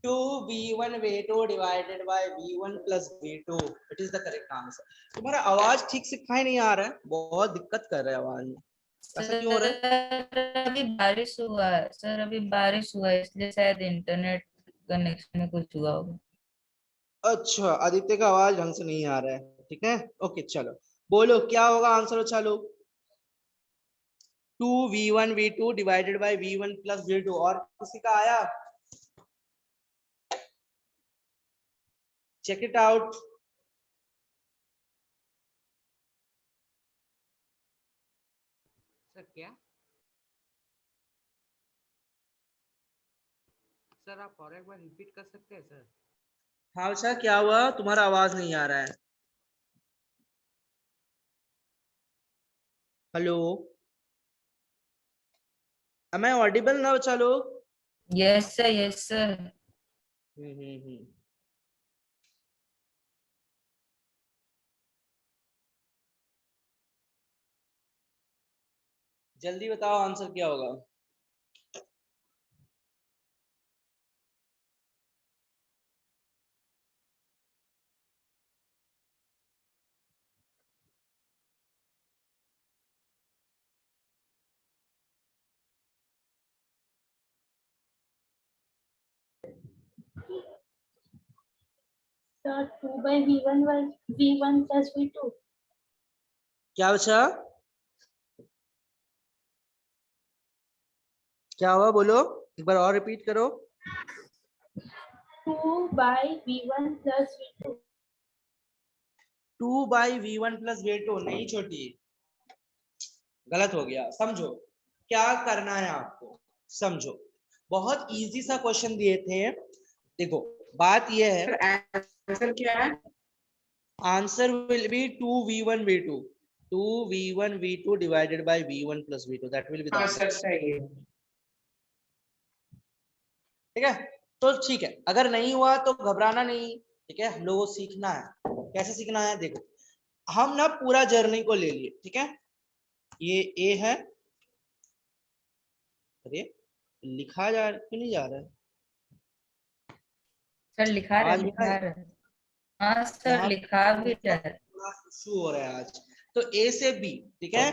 2v1 v2 divided by v1 plus v2, it is the correct answer. तुम्हारा आवाज ठीक से खाई नहीं आ रहा है, बहुत दिक्कत कर रहा है आवाज में, ऐसा क्यों हो रहा है? सर अभी बारिश हुआ है, सर अभी बारिश हुआ है, इसलिए शायद इंटरनेट कनेक्शन में कुछ हुआ होगा। अच्छा, आदित्य का आवाज ढंग से नहीं आ रहा है, ठीक है, ओके चलो बोलो क्या होगा आंसर। अच्छा लोग, 2v1 v2 divided by v1 plus v2, और किसी का आया? Check it out. सर क्या? सर आप और एक बार रिपीट कर सकते हैं सर? हाँ अच्छा, क्या हुआ? तुम्हारा आवाज नहीं आ रहा है। Hello, am I audible now बच्चा लोग? Yes sir, yes sir. Hmm. जल्दी बताओ आंसर क्या होगा। Sir, 2 by v1 was v1 plus v2. क्या बचा? क्या हुआ बोलो, एक बार और रिपीट करो। 2 by v1 plus v2. 2 by v1 plus v2 नहीं छोटी, गलत हो गया। समझो क्या करना है आपको, समझो, बहुत इजी सा क्वेश्चन दिए थे। देखो बात यह है, आंसर क्या है? Answer will be 2v1 v2, 2v1 v2 divided by v1 plus v2, that will be the हाँ आंसर। सर सही है। ठीक है, तो ठीक है, अगर नहीं हुआ तो घबराना नहीं, ठीक है, हम लोगों को सीखना है। कैसे सीखना है देखो, हम ना पूरा जर्नी को ले लिए, ठीक है, ये ए है, अरे लिखा जा क्यों नहीं जा रहा है? सर लिखा आवाज रहे, में लिखा रहे। हाँ सर यहाँ लिखा भी रहा है। इशू हो रहा है आज। तो ए से बी, ठीक है।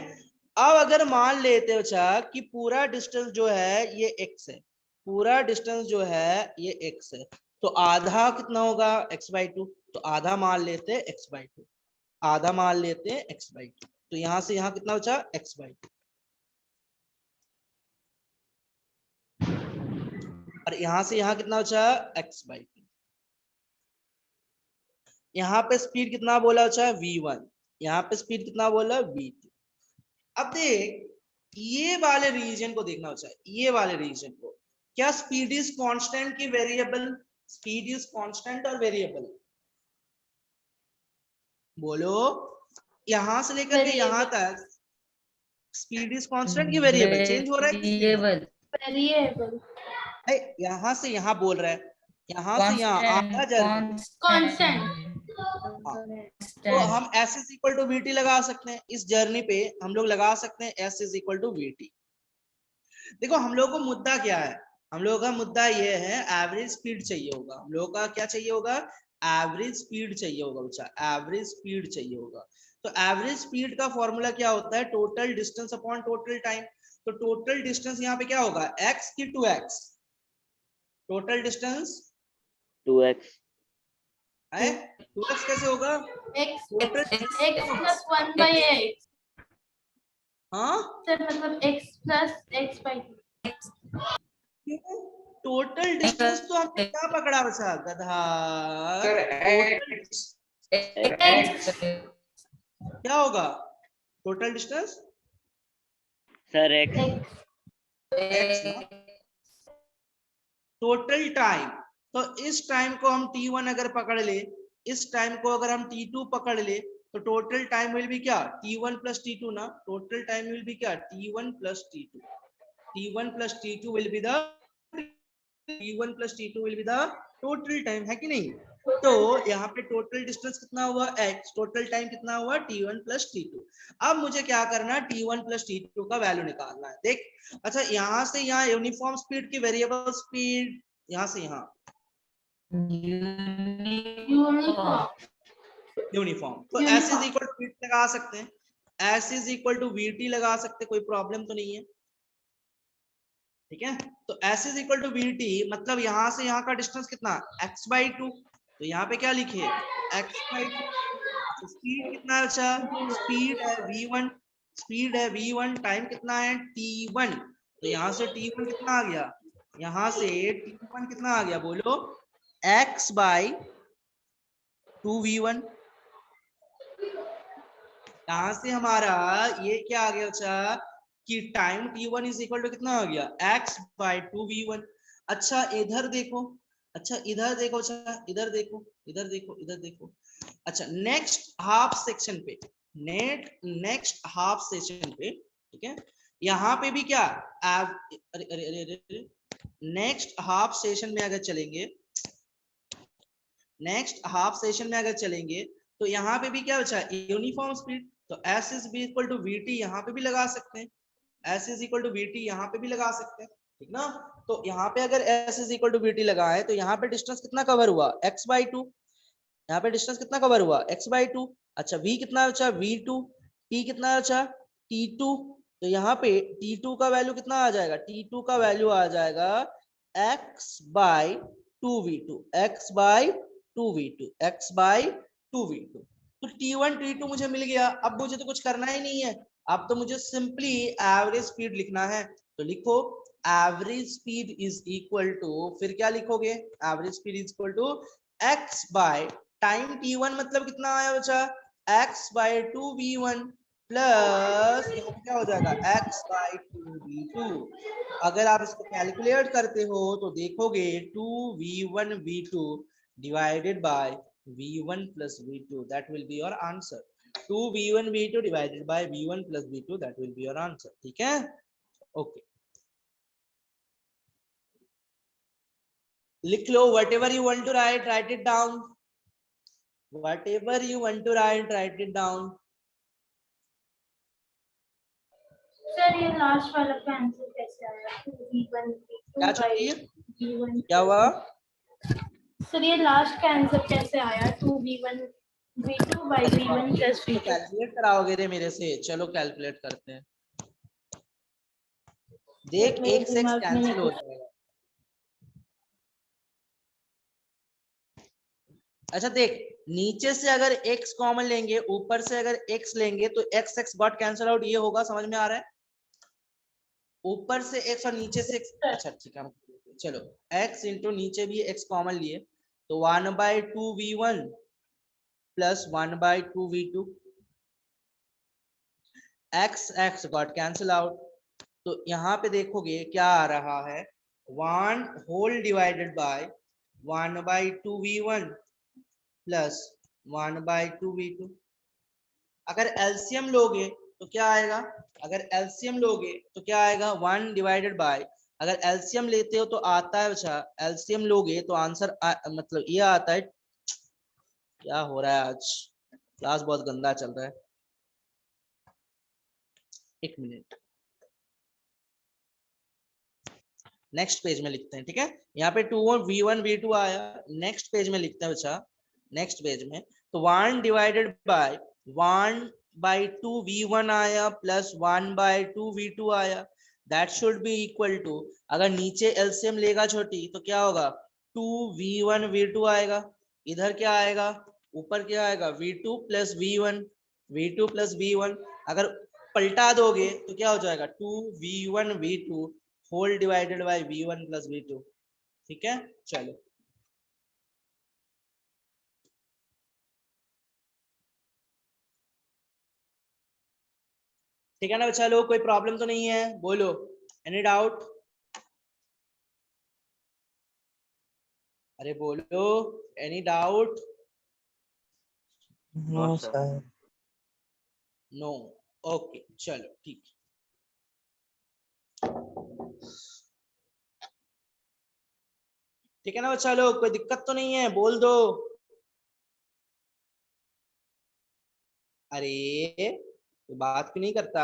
अब अगर मान लेते हो बच्चा कि पूरा डिस्टेंस जो है ये x है, पूरा डिस्टेंस जो है ये x है, तो आधा कितना होगा? x/2, तो आधा मान लेते हैं x/2, आधा मान लेते हैं x/2, तो यहां से यहां कितना बचा? x/2, और यहां से यहां कितना बचा? x/2। यहाँ पे स्पीड कितना बोला बच्चा? v1, यहाँ पे स्पीड कितना बोला? v2। अब देख, ये वाले रीजन को देखना बच्चा, ये वाले रीजन को, क्या स्पीड इज कांस्टेंट की वेरिएबल? स्पीड इज कांस्टेंट और वेरिएबल? बोलो, यहां से लेकर के यहां तक स्पीड इज कांस्टेंट की वेरिएबल? चेंज हो रहा है किसी का? वेरिएबल। Variable. यहां से यहां बोल रहा है, यहां से यहां आधा जर्नी। Constant. तो हम s is equal to vt लगा सकते हैं, इस जर्नी पे हम लोग लगा सकते हैं s is equal to vt। देखो हम लोग को मुद्दा क्या है, हम लोगों का मुद्दा ये है एवरेज स्पीड चाहिए होगा, हम लोगों का क्या चाहिए होगा? एवरेज स्पीड चाहिए होगा बच्चा, एवरेज स्पीड चाहिए होगा। तो एवरेज स्पीड का फॉर्मूला क्या होता है? Total distance upon total time. तो टोटल डिस्टेंस यहाँ पे क्या होगा? x की 2x, टोटल डिस्टेंस 2x है 2x, कैसे होगा? X total plus 1 by x. हाँ, Sir, मतलब x plus x by 2. Total distance तो हमने क्या पकड़ा बचा? गधा। सर टोटल क्या होगा total distance? Sir x x ना टोटल टाइम। तो इस टाइम को हम t1 अगर पकड़ ले, इस टाइम को अगर हम t2 पकड़ ले, तो टोटल टाइम विल बी क्या t1 प्लस t2 ना, टोटल टाइम विल बी क्या t1 plus t2, t1 plus t2 will be the t1 plus t2 will be the total time, है कि नहीं। तो यहाँ पे टोटल डिस्टेंस कितना हुआ x, टोटल टाइम कितना हुआ t1 plus t2। अब मुझे क्या करना है, t1 plus t2 का वैल्यू निकालना है। देख अच्छा यहाँ से यहाँ यूनिफॉर्म स्पीड की वेरिएबल स्पीड, यहाँ से यहाँ यूनिफॉर्म यूनिफॉर्म, तो s is equal to vt लगा सकते हैं, s is equal to vt लगा सकते हैं, कोई प्रॉब्लम तो नहीं है, ठीक है। तो s is equal to vt मतलब यहाँ से यहाँ का डिस्टेंस कितना x/2, तो यहाँ पे क्या लिखे x/2। स्पीड कितना है अच्छा, स्पीड है v1, स्पीड है v1, टाइम कितना है t1, तो यहाँ से t1 कितना आ गया, यहाँ से t1 कितना आ गया बोलो x/2v1। यहाँ से हमारा ये क्या आ गया अच्छा कि time t1 is equal to कितना आ गया x/2v1। अच्छा इधर देखो, अच्छा इधर देखो, अच्छा इधर देखो, इधर देखो, इधर देखो। अच्छा नेक्स्ट हाफ सेक्शन पे, नेक्स्ट हाफ सेक्शन पे, ठीक है, यहाँ पे भी क्या अरे अरे अरे अरे नेक्स्ट हाफ सेशन में अगर चलेंगे, नेक्स्ट हाफ सेशन में अगर चलेंगे तो यहाँ पे भी क्या बचा यूनिफॉर्म स्पीड, तो s is be equal to vt यहाँ पे भी लगा सकते हैं, s is equal to vt यहाँ पे भी लगा सकते हैं, ठीक ना। तो यहाँ पे अगर s is equal to vt लगाए तो यहाँ पे डिस्टेंस कितना कवर हुआ x/2, यहाँ पे डिस्टेंस कितना कवर हुआ x/2। अच्छा v कितना बचा v2, t कितना बचा t2, तो यहाँ पे t2 का वैल्यू कितना आ जाएगा, t2 का वैल्यू आ जाएगा x/2v2, x/2v2, x/2v2। तो t1 t2 मुझे मिल गया। अब मुझे तो कुछ करना ही नहीं है, अब तो मुझे सिंपली एवरेज स्पीड लिखना है। तो लिखो average speed is equal to, फिर क्या लिखोगे, average speed is equal to x by time t1 मतलब कितना आया बचा x/2v1 प्लस यहाँ पे क्या हो जाएगा x/2v2। अगर आप इसको कैलकुलेट करते हो तो देखोगे 2v1 v2 divided by v1 plus v2, that will be your answer। 2v1 v2 divided by v1 plus v2, that will be your answer। ठीक है, ओके लिख लो whatever you want to write, write it down, whatever you want to write, write it down। Sir ये लास्ट वाला का आंसर कैसे आया, v1 क्या v2 चाहिए, v1 क्या हुआ, सर ये लास्ट का आंसर कैसे आया 2v1 v2 by v1 plus v2। Calculate कराओगे रे मेरे से, चलो कैलकुलेट करते हैं। देख मेरे एक से दिमाग में कैंसिल नहीं हो कुछ- जाएगा। अच्छा देख नीचे से अगर x कॉमन लेंगे, ऊपर से अगर x लेंगे तो x x got cancel out, ये होगा, समझ में आ रहा है। ऊपर से x और नीचे से x, अच्छा ठीक है चलो x इंटू नीचे भी x कॉमन लिए तो 1/2v1 plus 1/2v2, x x got cancel out. तो यहाँ पे देखोगे क्या आ रहा है 1 whole divided bye 1/2v1 plus 1/2v2। अगर एलसीएम लोगे तो क्या आएगा, अगर एलसीएम लोगे तो क्या आएगा 1 डिवाइडेड बाय, अगर एलसीएम लेते हो तो आता है अच्छा, एलसीएम लोगे तो आंसर मतलब ये आता है। क्या हो रहा है आज, क्लास बहुत गंदा चल रहा है, एक मिनट नेक्स्ट पेज में लिखते हैं, ठीक है। यहाँ पे 2v1 v2 आया, नेक्स्ट पेज में लिखते हैं बच्चा, नेक्स्ट पेज में तो 1 डिवाइडेड बाय 1/2v1 आया प्लस 1/2v2 आया, that should be equal to, अगर नीचे एलसीएम लेगा छोटी तो क्या होगा 2v1 v2 आएगा, इधर क्या आएगा ऊपर क्या आएगा v2 plus v1, v2 plus v1। अगर पलटा दोगे तो क्या हो जाएगा 2v1 v2 whole divided bye v1 plus v2। ठीक है चलो ठीक है ना बच्चा लोग, कोई प्रॉब्लम तो नहीं है, बोलो एनी डाउट? अरे बोलो any doubt? No sir. No, okay चलो ठीक। ठीक है ना बच्चा लोग, कोई दिक्कत तो नहीं है, बोल दो। अरे तो बात क्यों नहीं करता?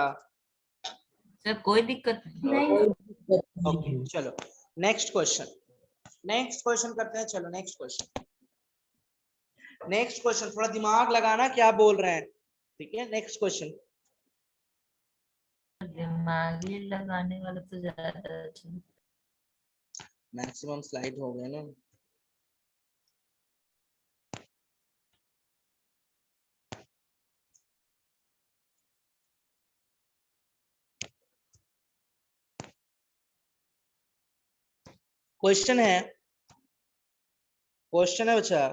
सर कोई दिक्कत नहीं। नहीं ओके चलो नेक्स्ट क्वेश्चन, नेक्स्ट क्वेश्चन करते हैं। चलो नेक्स्ट क्वेश्चन, नेक्स्ट क्वेश्चन थोड़ा दिमाग लगाना क्या बोल रहे हैं, ठीक है? Next question. दिमागी लगाने वाला तो ज्यादा अच्छा। मैक्सिमम स्लाइड हो गए ना। क्वेश्चन है, क्वेश्चन है बच्चा,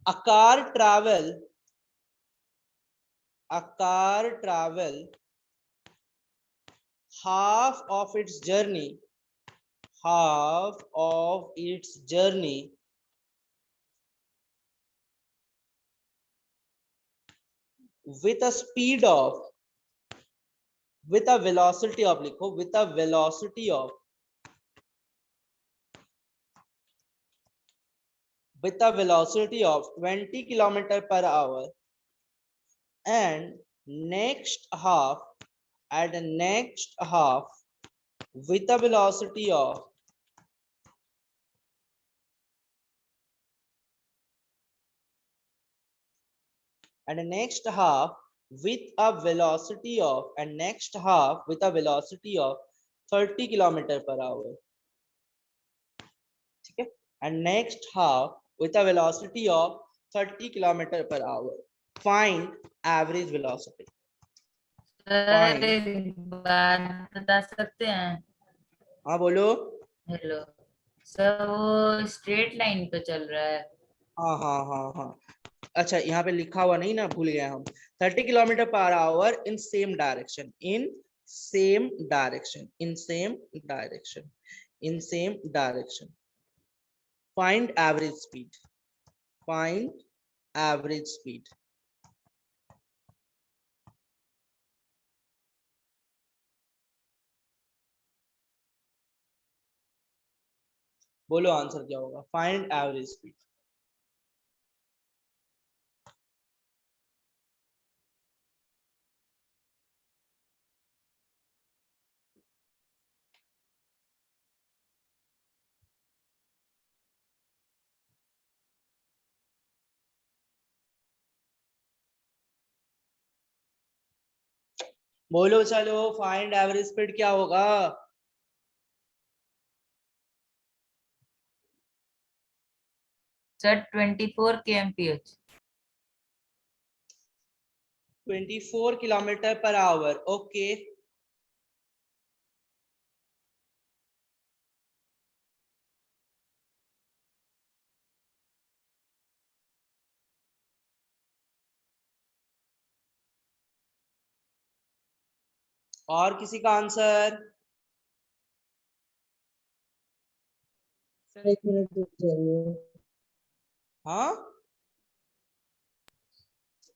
a car travel half of its journey with a speed of, with a velocity of, लिखो with a velocity of, with a velocity of 20 kilometer per hour, and next half, at the next half with a velocity of and next half with a velocity of and next half with a velocity of 30 kilometer per hour, ठीक है? And next half with a velocity of 30 kilometer per hour. Find average velocity. Sir एक बात बता सकते हैं? हाँ बोलो। हेलो सर, वो स्ट्रेट लाइन पे चल रहा है। हाँ हाँ हाँ हाँ, अच्छा यहाँ पे लिखा हुआ नहीं ना, भूल गए हम। 30 kilometre per our in same direction, in same direction, in same direction, in same direction. Find average speed, find average speed. बोलो आंसर क्या होगा? Find average speed. बोलो चलो, फाइंड एवरेज स्पीड क्या होगा? Sir 24 kmph। 24 kilometre per our, okay. और किसी का आंसर? सर 1 मिनट रुक जाइए। हाँ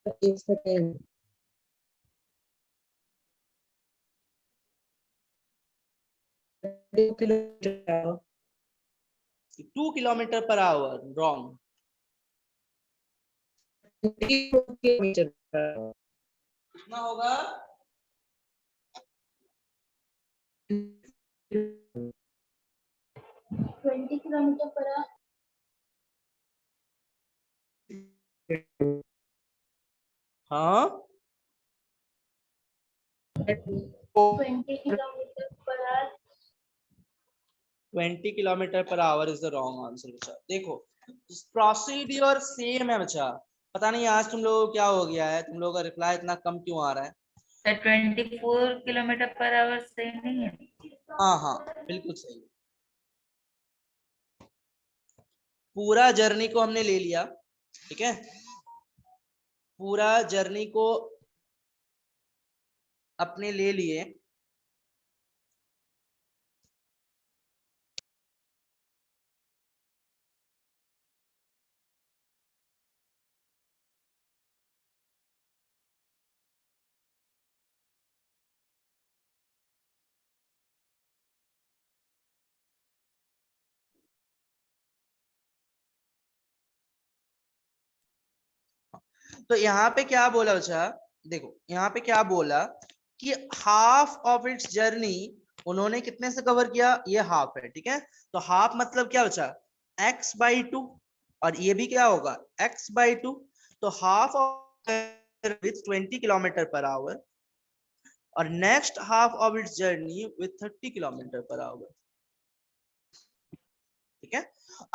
1 second. 2 kilometre. 2 kilometre per our, wrong. कितना होगा? 20 किलोमीटर पर हाँ 20 kilometre per our 20 kilometre per hour is the wrong answer बच्चा। देखो प्रोसीड्यूर सेम है बच्चा, पता नहीं आज तुम लोगों को क्या हो गया है, तुम लोगों का रिप्लाई इतना कम क्यों आ रहा है? सर 24 किलोमीटर पर आवर सही नहीं है? हाँ हाँ बिल्कुल सही। पूरा जर्नी को हमने ले लिया, ठीक है? पूरा जर्नी को अपने ले लिए। तो यहाँ पे क्या बोला बच्चा, देखो यहाँ पे क्या बोला कि हाफ ऑफ इट्स जर्नी उन्होंने कितने से कवर किया, ये हाफ है, ठीक है। तो हाफ मतलब क्या बचा, x/2, और ये भी क्या होगा x/2। तो half with 20 kilometre per hour और next half of its journey with 30 kilometre per hour, ठीक है।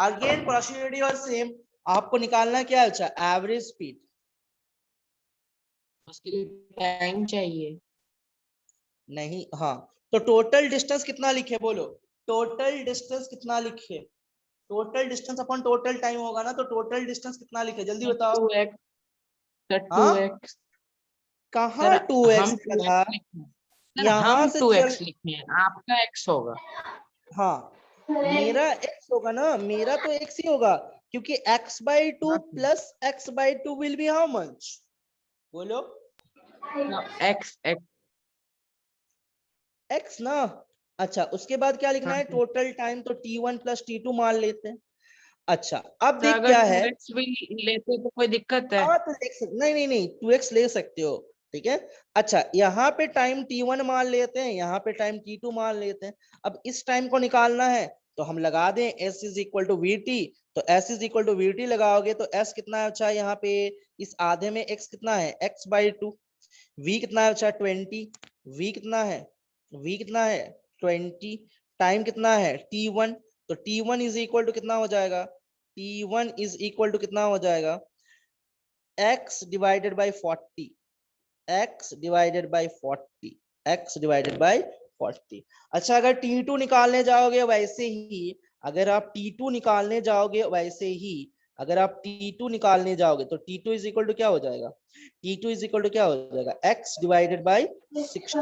अगेन प्रोसीड्यूर सेम, आपको निकालना क्या है बच्चा, एवरेज स्पीड। उसके लिए टाइम चाहिए। नहीं, हाँ, तो टोटल डिस्टेंस कितना लिखे, बोलो टोटल डिस्टेंस कितना लिखे, total distance upon total time होगा ना, तो टोटल डिस्टेंस कितना लिखे, जल्दी बताओ। 2x, सर हाँ 2x, कहाँ सर 2x हम 2x लिखा, लिखे हैं। सर यहाँ हम से 2x चल, लिखे हैं, आपका x होगा। हाँ मेरा x होगा ना, मेरा तो x ही होगा, क्योंकि x/2 हाँ plus x/2 will be how much, बोलो x x x ना। अच्छा उसके बाद क्या लिखना हाँ है, सर। टोटल टाइम तो t1 प्लस t2 मान लेते हैं। अच्छा अब तो देख अगर क्या है, 2x भी लेते तो कोई दिक्कत है? हाँ तो देख सकते, नहीं नहीं नहीं 2x ले सकते हो, ठीक है। अच्छा यहाँ पे टाइम t1 मान लेते हैं, यहाँ पे टाइम t2 मान लेते हैं। अब इस टाइम को निकालना है तो हम लगा दें s is equal to v t, तो s is equal to v t लगाओगे तो s कितना है अच्छा, यहाँ पे इस आधे में x कितना है x/2, v कितना है अच्छा 20, v कितना है, v कितना है 20, टाइम कितना है t1, तो t1 इज इक्वल टू कितना हो जाएगा, t1 इज इक्वल टू कितना हो जाएगा x divided by 40, x divided by 40, x divided by 40। अच्छा अगर t2 निकालने जाओगे वैसे ही, अगर आप t2 निकालने जाओगे वैसे ही, अगर आप t2 निकालने जाओगे तो t2 इज इक्वल टू क्या हो जाएगा, t2 इज इक्वल टू क्या हो जाएगा x divided by 60,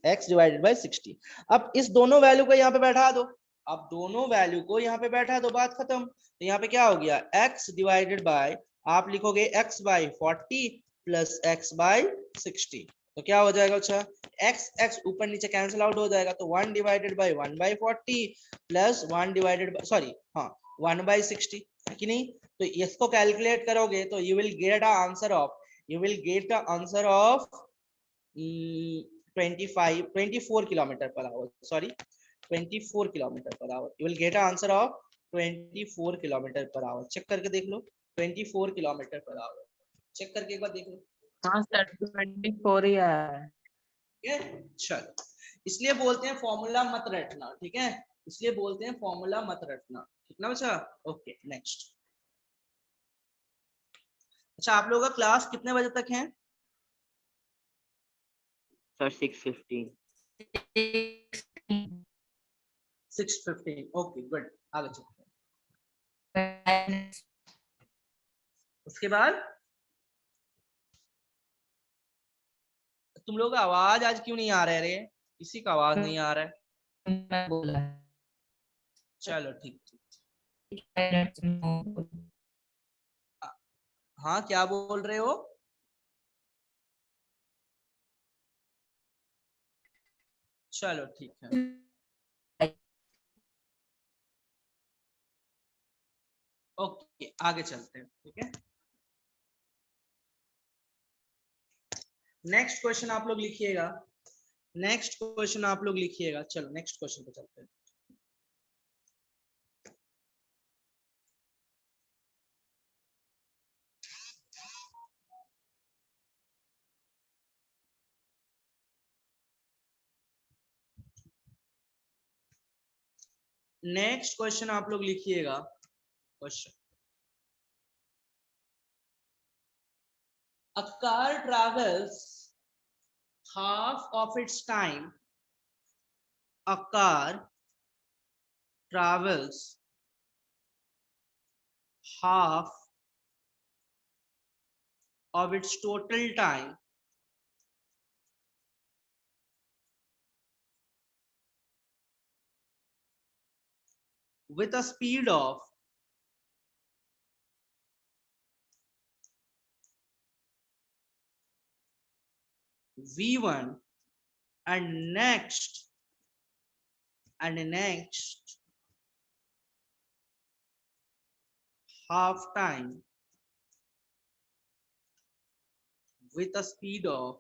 x divided by 60। अब इस दोनों वैल्यू को यहाँ पे बैठा दो, अब दोनों वैल्यू को यहाँ पे बैठा दो, बात खत्म। तो यहाँ पे क्या हो गया, x डिवाइडेड बाय, आप लिखोगे x by 40 plus x by 60, तो क्या हो जाएगा अच्छा, x ऊपर नीचे कैंसिल आउट हो जाएगा, तो 1 divided by 1 by 40 plus 1 divided by, sorry हाँ 1 बाय 60 है कि नहीं। तो इसको कैलकुलेट करोगे तो you will get a answer of, you will get a answer of 24 kilometre per hour, sorry 24 kilometre per hour, you will get a answer of 24 kilometre per hour. Check करके देख लो 24 किलोमीटर पर आवर, चेक करके एक बार देख लो, हाँ सर 24 ही आया है। ठीक है। चलो इसलिए बोलते हैं फॉर्मूला मत रटना, ठीक है, इसलिए बोलते हैं फॉर्मूला मत रटना, ठीक ना बच्चा। Okay next. अच्छा आप लोगों का क्लास कितने बजे तक है, सर 6:15। 6:15, ओके गुड, आगे चलते हैं। उसके बाद तुम लोग का आवाज आज क्यों नहीं आ रहा है रे, किसी का आवाज नहीं आ रहा है। मैं बोला चलो ठीक, है। हाँ क्या बोल रहे हो, चलो ठीक है। ओके आगे चलते हैं, ठीक है। नेक्स्ट क्वेश्चन आप लोग लिखिएगा, नेक्स्ट क्वेश्चन आप लोग लिखिएगा, चलो नेक्स्ट क्वेश्चन पे चलते हैं। नेक्स्ट क्वेश्चन आप लोग लिखिएगा, question, a car travels half of its time, a car travels half of its total time with a speed of v1 and next half time with a speed of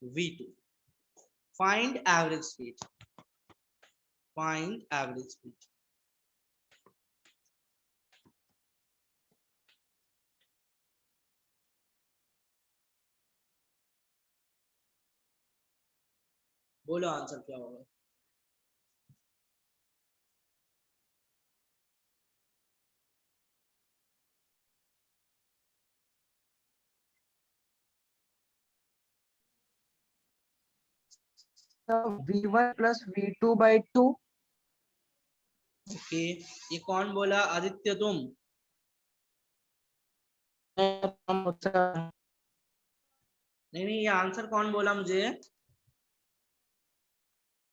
v2. Find average speed. Find average speed. बोलो आंसर क्या होगा? V1 plus V2 by 2. Okay, ये कौन बोला? आदित्य तुम? नहीं नहीं, ये आंसर कौन बोला मुझे?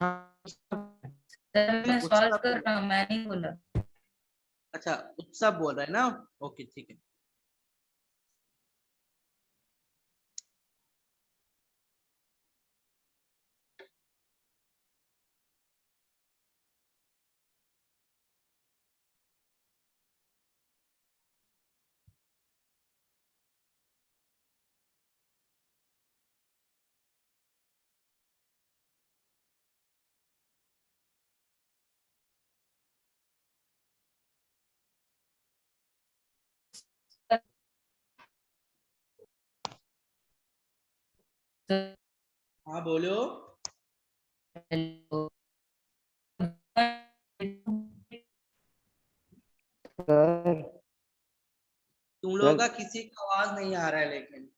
सर मैं सॉल्व कर रहा हूँ, मैं नहीं बोला। अच्छा, उत्सव बोल रहा है ना? ओके ठीक है। हाँ बोलो। हेलो सर तुम लोगों का किसी का आवाज नहीं आ रहा है लेकिन।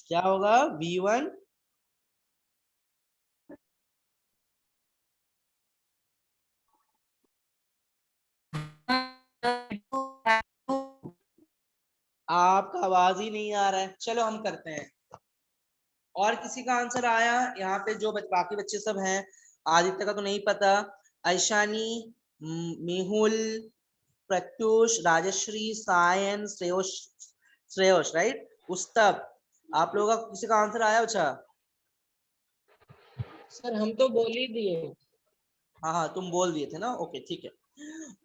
क्या होगा? v1 आपका आवाज ही नहीं आ रहा है। चलो हम करते हैं। और किसी का आंसर आया यहाँ पे? जो बाकी बच्चे सब हैं, आदित्य का तो नहीं पता, ऐशानी, मेहुल, प्रत्युष, राजश्री, सायन, श्रेयोश राइट, उस्तव, आप लोगों का किसी का आंसर आया? अच्छा सर हम तो बोल ही दिए। हाँ हाँ, तुम बोल दिए थे ना, ओके ठीक है।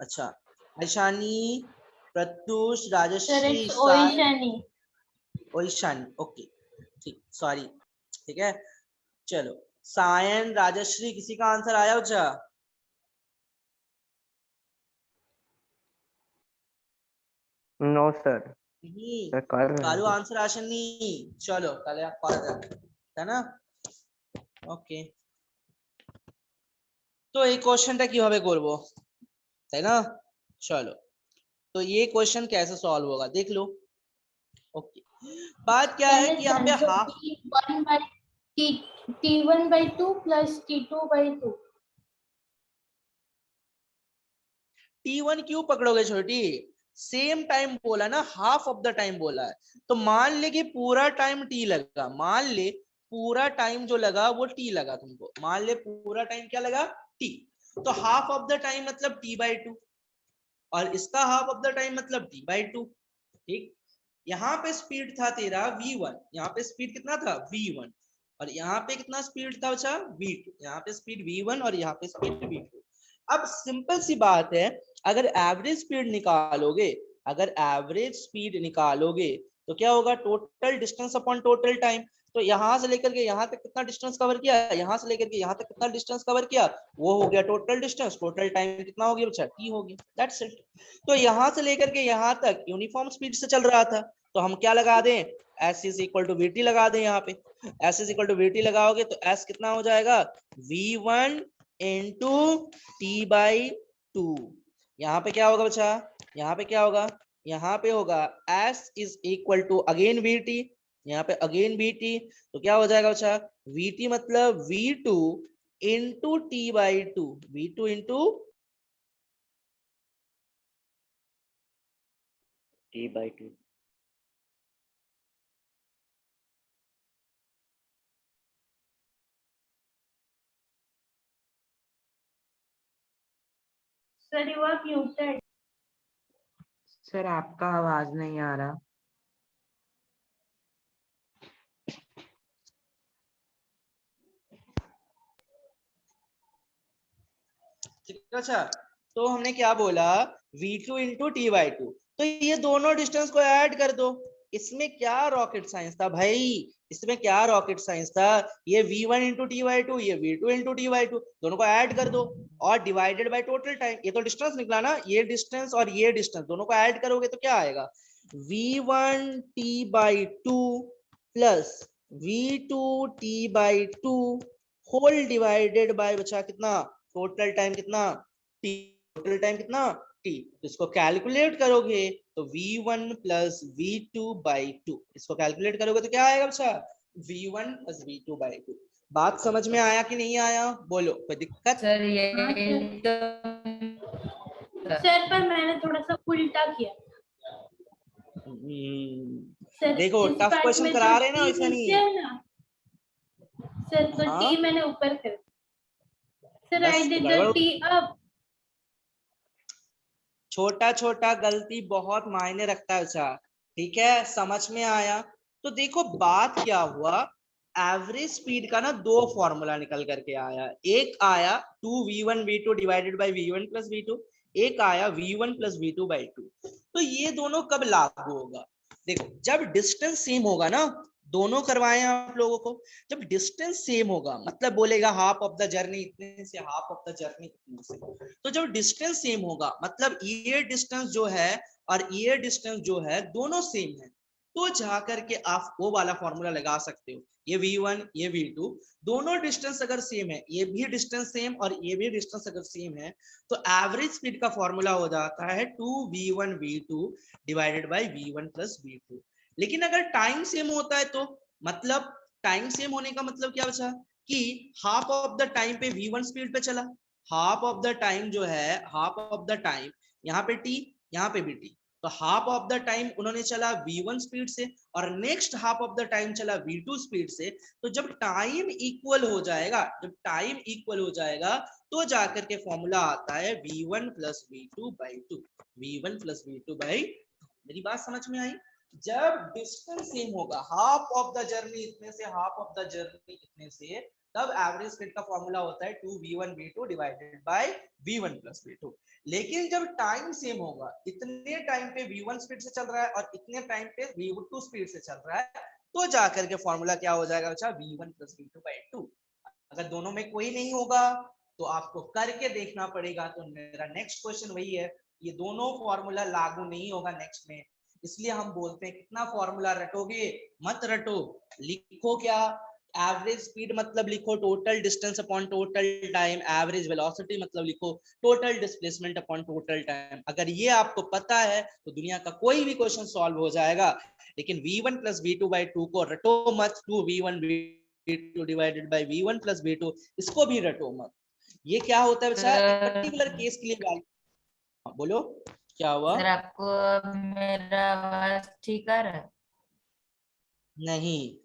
अच्छा, Aishani, Pratyush, Sir, Rajashree, it's Sayan, Oishani. Oishani, okay ठीक, सॉरी, ठीक है। चलो, सायन, राजश्री, किसी का आंसर आया? अच्छा नो सर, नहीं, सर कर रहे कालू हैं। आंसर आशन नहीं। चलो कल है ना? ओके, तो এই কোশ্চেনটা কিভাবে করব, তাই না? চলো, तो ये क्वेश्चन कैसे सॉल्व होगा देख लो। ओके, बात क्या है कि यहाँ पे half T1 by T1 by 2 plus T2 by 2. T1 क्यों पकड़ोगे छोटी? सेम टाइम बोला ना, हाफ ऑफ द टाइम बोला है, तो मान ले कि पूरा टाइम टी लगा, मान ले पूरा टाइम जो लगा वो टी लगा तुमको, मान ले पूरा टाइम क्या लगा? टी। तो हाफ ऑफ द टाइम मतलब t/2, और इसका हाफ ऑफ द टाइम मतलब t/2। ठीक, यहाँ पे स्पीड था तेरा v1, यहाँ पे स्पीड कितना था? v1, और यहाँ पे कितना स्पीड था? अच्छा v2, यहाँ पे स्पीड v1 और यहाँ पे स्पीड v2। अब सिंपल सी बात है, अगर एवरेज स्पीड निकालोगे, अगर एवरेज स्पीड निकालोगे तो क्या होगा? Total distance upon total time. तो यहाँ से लेकर के यहाँ तक कितना डिस्टेंस कवर किया, यहाँ से लेकर के यहाँ तक कितना डिस्टेंस कवर किया, वो हो गया टोटल डिस्टेंस। टोटल टाइम कितना हो गया बच्चा? टी हो गया, दैट्स इट। तो यहाँ से लेकर के यहाँ तक यूनिफॉर्म स्पीड से चल रहा था, तो हम क्या लगा दें? S is equal to v t लगा दें। यहाँ पे S is equal to v t लगाओगे तो S कितना हो जाएगा? v1 into t/2। यहाँ पे क्या होगा बच्चा? यहाँ पे क्या होगा? यहाँ पे होगा S is equal to again vt, यहाँ पे अगेन vt, तो क्या हो जाएगा बच्चा? vt मतलब v2 into t/2, v2 into T/2. Sir, you are muted. Sir आपका आवाज नहीं आ रहा। ठीक है, अच्छा तो हमने क्या बोला v2 into T by to, तो ये दोनों डिस्टेंस को ऐड कर दो। इसमें क्या रॉकेट साइंस था भाई, इसमें क्या रॉकेट साइंस था, ये v1 into T by to, ये v2 into T by to, दोनों को ऐड कर दो और डिवाइडेड बाय टोटल टाइम। ये तो डिस्टेंस निकला ना, ये डिस्टेंस और ये डिस्टेंस दोनों को ऐड करोगे तो क्या आएगा, v1 t by two plus v2 t by two whole divided by बचा कितना, टोटल टाइम कितना t, टोटल टाइम कितना t, तो इसको कैलकुलेट करोगे तो v1 plus v2 by two, इसको कैलकुलेट करोगे तो क्या आएगा बच्चा, v1 plus v2 by to. बात समझ में आया कि नहीं आया, बोलो कोई दिक्कत। सर ये हाँ, तो सर पर मैंने थोड़ा सा उल्टा किया। सर देखो इस टफ पार्ट क्वेश्चन में करा जो रहे हैं ना टी वैसा नहीं। नीचे है ना सर, तो हाँ, टी मैंने ऊपर कर सर, बस आई डिड द गड़बड़, टी अप। छोटा छोटा गलती बहुत मायने रखता है बच्चा, ठीक है, समझ में आया। तो देखो बात क्या हुआ, एवरेज स्पीड का ना दो फॉर्मूला निकल करके आया, एक आया 2v1v2 divided by v1 plus v2, एक आया v1 plus v2 by to. तो ये दोनों कब लागू होगा, देखो जब डिस्टेंस सेम होगा ना, दोनों करवाए हैं आप लोगों को, जब डिस्टेंस सेम होगा मतलब बोलेगा हाफ ऑफ द जर्नी इतने से, हाफ ऑफ द जर्नी इतने से, तो जब डिस्टेंस सेम होगा मतलब ये डिस्टेंस जो है और ये डिस्टेंस जो है दोनों सेम है, तो जाकर के आप वो वाला फॉर्मूला लगा सकते हो, ये v1 ये v2 दोनों डिस्टेंस अगर सेम है, ये भी डिस्टेंस सेम और ये भी डिस्टेंस अगर सेम है, तो एवरेज स्पीड का फॉर्मूला हो जाता है 2v1v2 divided by v1 plus v2। लेकिन अगर टाइम सेम होता है तो मतलब टाइम सेम होने का मतलब क्या बचा कि हाफ ऑफ द टाइम पे v1 स्पीड पे चला, हाफ ऑफ द टाइम जो है, हाफ ऑफ द टाइम यहाँ पे t यहाँ पे भी t, तो हाफ ऑफ द टाइम उन्होंने चला v1 स्पीड से और next half of the time चला v2 स्पीड से। तो जब टाइम इक्वल हो जाएगा, जब टाइम इक्वल हो जाएगा तो जाकर के फॉर्मूला आता है v1 plus v2 by to, v1 plus v2 by. मेरी बात समझ में आई, जब डिस्टेंस सेम होगा, हाफ ऑफ द जर्नी इतने से, हाफ ऑफ द जर्नी इतने से, तब एवरेज स्पीड का फॉर्मूला होता है 2v1v2 divided by v1 plus v2। लेकिन जब टाइम सेम होगा, इतने टाइम पे v1 स्पीड से चल रहा है और इतने टाइम पे v2 स्पीड से चल रहा है, तो जाकर के फॉर्मूला क्या हो जाएगा बच्चा, v1 plus v2 by to. अगर दोनों में कोई नहीं होगा तो आपको करके देखना पड़ेगा। तो मेरा नेक्स्ट क्वेश्चन वही है, ये दोनों फॉर्मूला लागू नहीं होगा नेक्स्ट में, इसलिए हम बोलते हैं कितना फॉर्मूला रटोगे, मत रटो, लिखो क्या, एवरेज स्पीड मतलब लिखो total distance upon total time, average velocity मतलब लिखो total displacement upon total time. अगर ये आपको पता है तो दुनिया का कोई भी क्वेश्चन सॉल्व हो जाएगा। लेकिन v1 plus v2 by to को रटो मत, 2v1 v2 divided by v1 plus v2, इसको भी रटो मत। ये क्या होता है बच्चा, एक पर्टिकुलर केस के लिए वैलिड। बोलो क्या हुआ। सर आपको अब मेरा आवाज ठीक आ रहा है? नहीं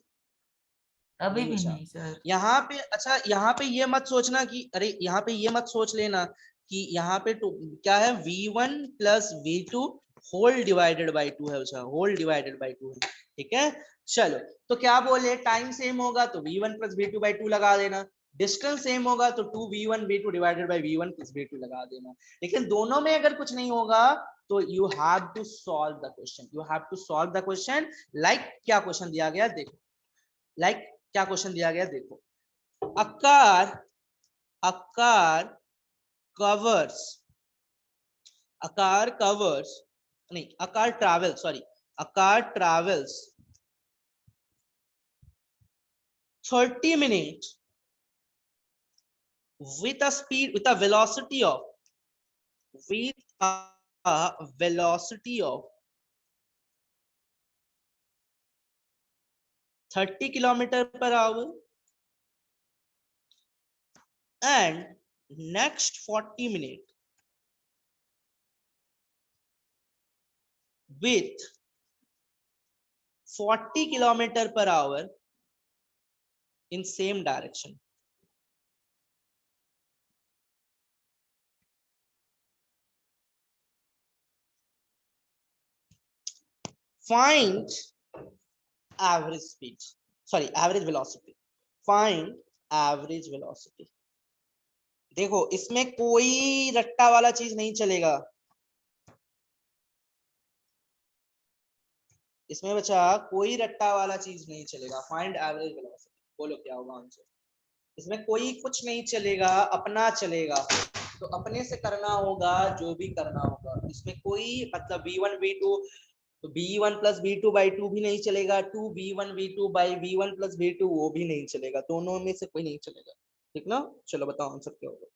अभी नहीं भी बचा नहीं सर। यहाँ पे, अच्छा यहाँ पे ये मत सोचना कि अरे, यहाँ पे ये मत सोच लेना कि यहाँ पे क्या है v1 plus v2 whole divided by two है, बचा होल डिवाइडेड बाई टू है, ठीक है। चलो तो क्या बोले, टाइम सेम होगा तो v1 plus v2 by to लगा देना, डिस्टेंस सेम होगा तो 2v1v2 divided by v1 plus v2 लगा देना। लेकिन दोनों में अगर कुछ नहीं होगा तो you have to solve the question, you have to solve the question. Like क्या क्वेश्चन दिया गया देखो, लाइक क्या क्वेश्चन दिया गया देखो, a car covers, a car covers नहीं, a car travels, sorry, a car travels 30 minutes with a speed, with a velocity of, with a velocity of 30 kilometer per hour, and next 40 minutes with 40 km/h in same direction. Find average speed. Sorry, average velocity. Find average velocity. देखो इसमें कोई रट्टा वाला चीज नहीं चलेगा। इसमें बच्चा कोई रट्टा वाला चीज नहीं चलेगा। फाइंड एवरेज वेलोसिटी, बोलो क्या होगा आंसर। इसमें कोई कुछ नहीं चलेगा, अपना चलेगा। तो अपने से करना होगा जो भी करना होगा। इसमें कोई मतलब v1 v2 तो v1 प्लस v2 बाई 2 भी नहीं चलेगा। 2 v1 v2 by v1 plus v2 वो भी नहीं चलेगा। दोनों में से कोई नहीं चलेगा। ठीक ना, चलो बताओ आंसर क्या होगा।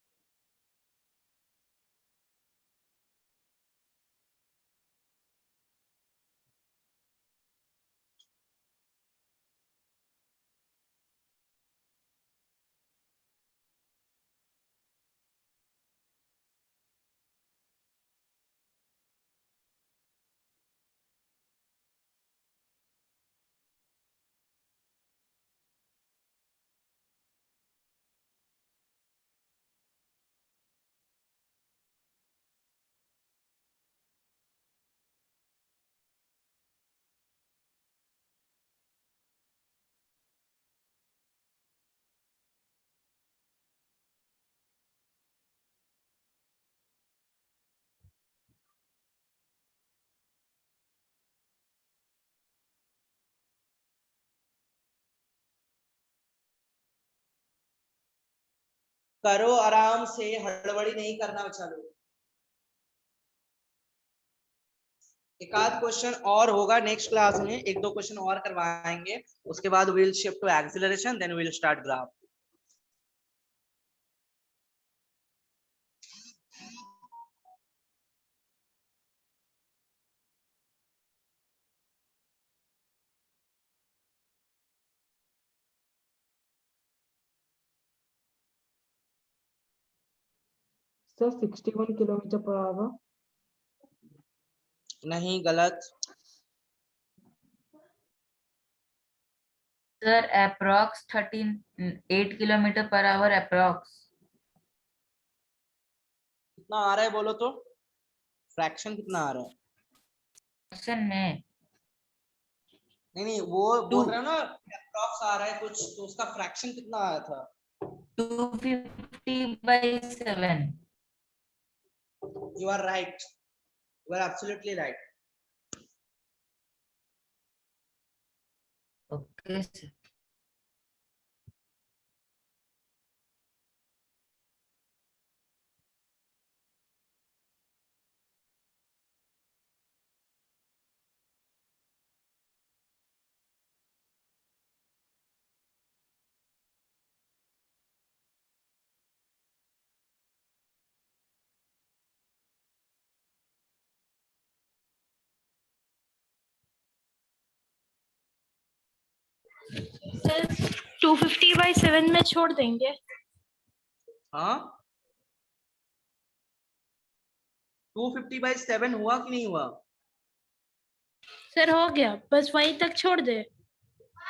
करो आराम से, हड़बड़ी नहीं करना बच्चा लोग। एक आध क्वेश्चन और होगा नेक्स्ट क्लास में, एक दो क्वेश्चन और करवाएंगे, उसके बाद will shift to acceleration, then will start graph. Sir 61 kilometre per hour. नहीं, गलत। Sir approx 8 kilometre per hour approx. कितना आ रहा है बोलो तो, फ्रैक्शन कितना आ रहा है? क्वेश्चन में नहीं वो बोल रहे हो ना अप्रॉक्स आ रहा है कुछ, तो उसका फ्रैक्शन कितना आया था? 250/7। You are right. You are absolutely right. Okay sir. Sir 250/7 में छोड़ देंगे। हाँ 250/7 हुआ कि नहीं हुआ? सर हो गया, बस वहीं तक छोड़ दे।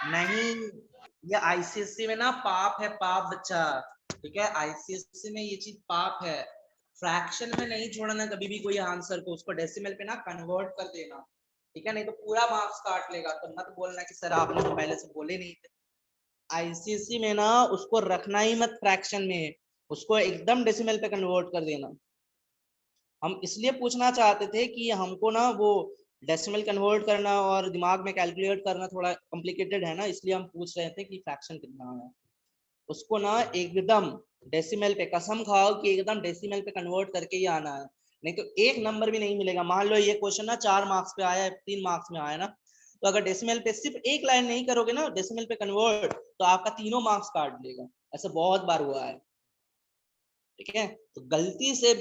नहीं, ये आईसीएससी में ना पाप है, पाप बच्चा। ठीक है, आईसीएससी में ये चीज पाप है। फ्रैक्शन में नहीं छोड़ना कभी भी कोई आंसर को, उसको डेसिमल पे ना कन्वर्ट कर देना। ठीक है, नहीं तो पूरा मार्क्स काट लेगा। तो मत बोलना कि सर आपने तो पहले से बोले नहीं थे। आईसीएससी में ना उसको रखना ही मत फ्रैक्शन में, उसको एकदम डेसिमल पे कन्वर्ट कर देना। हम इसलिए पूछना चाहते थे कि हमको ना वो डेसिमल कन्वर्ट करना और दिमाग में कैलकुलेट करना थोड़ा कॉम्प्लिकेटेड है ना, इसलिए हम पूछ रहे थे कि फ्रैक्शन कितना है। उसको ना एकदम डेसिमल पे, कसम खाओ कि एकदम डेसिमल पे कन्वर्ट करके ही आना है, नहीं तो एक नंबर भी नहीं मिलेगा। मान लो ये क्वेश्चन ना 4 मार्क्स पे आया है, 3 मार्क्स में आया ना, तो अगर डेसिमल पे सिर्फ एक लाइन नहीं करोगे ना डेसिमल पे कन्वर्ट, तो आपका तीनों मार्क्स काट लेगा। ऐसा बहुत बार हुआ है। ठीक है, तो गलती से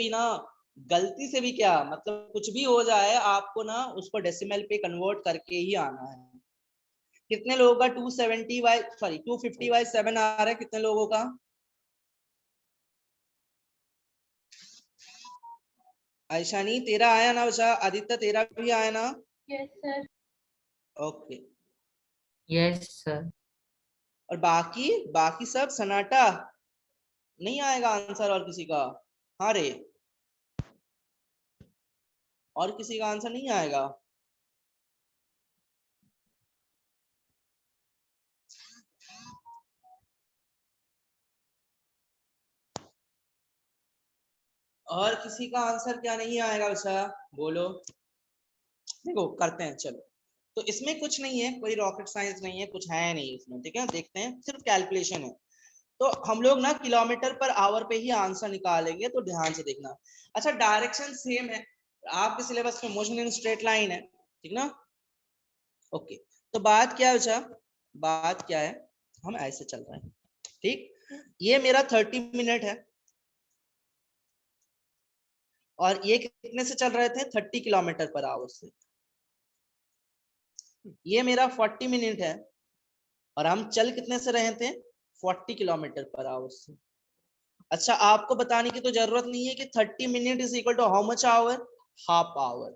भी क्या मतलब कुछ भी हो जाए, आपको ना उसको डेसिमल पे कन्वर्ट करके ही आना है। कितने लोगों का 250/7 आ रहा है? कितने लोगों का? ऐशानी तेरा आया ना बच्चा? आदित्य तेरा भी आया ना? Yes, sir. Okay, yes sir. और बाकी बाकी सब सन्नाटा, नहीं आएगा आंसर और किसी का? हाँ रे, और किसी का आंसर नहीं आएगा? और किसी का आंसर क्या नहीं आएगा बच्चा? बोलो। देखो करते हैं, चलो। तो इसमें कुछ नहीं है, कोई रॉकेट साइंस नहीं है, कुछ है नहीं इसमें, ठीक है। देखते हैं, सिर्फ कैलकुलेशन है। तो हम लोग ना किलोमीटर पर आवर पे ही आंसर निकालेंगे, तो ध्यान से देखना। अच्छा, डायरेक्शन सेम है, आपके सिलेबस में मोशन इन स्ट्रेट लाइन है, ठीक ना? ओके, तो बात क्या है बच्चा? बात क्या है, हम ऐसे चल रहे हैं, ठीक। ये मेरा 30 मिनट है, और ये कितने से चल रहे थे? 30 किलोमीटर पर आवर से। ये मेरा 40 मिनट है, और हम चल कितने से रहे थे? 40 किलोमीटर पर आवर से। अच्छा, आपको बताने की तो जरूरत नहीं है कि 30 minute is equal to how much hour? Half hour.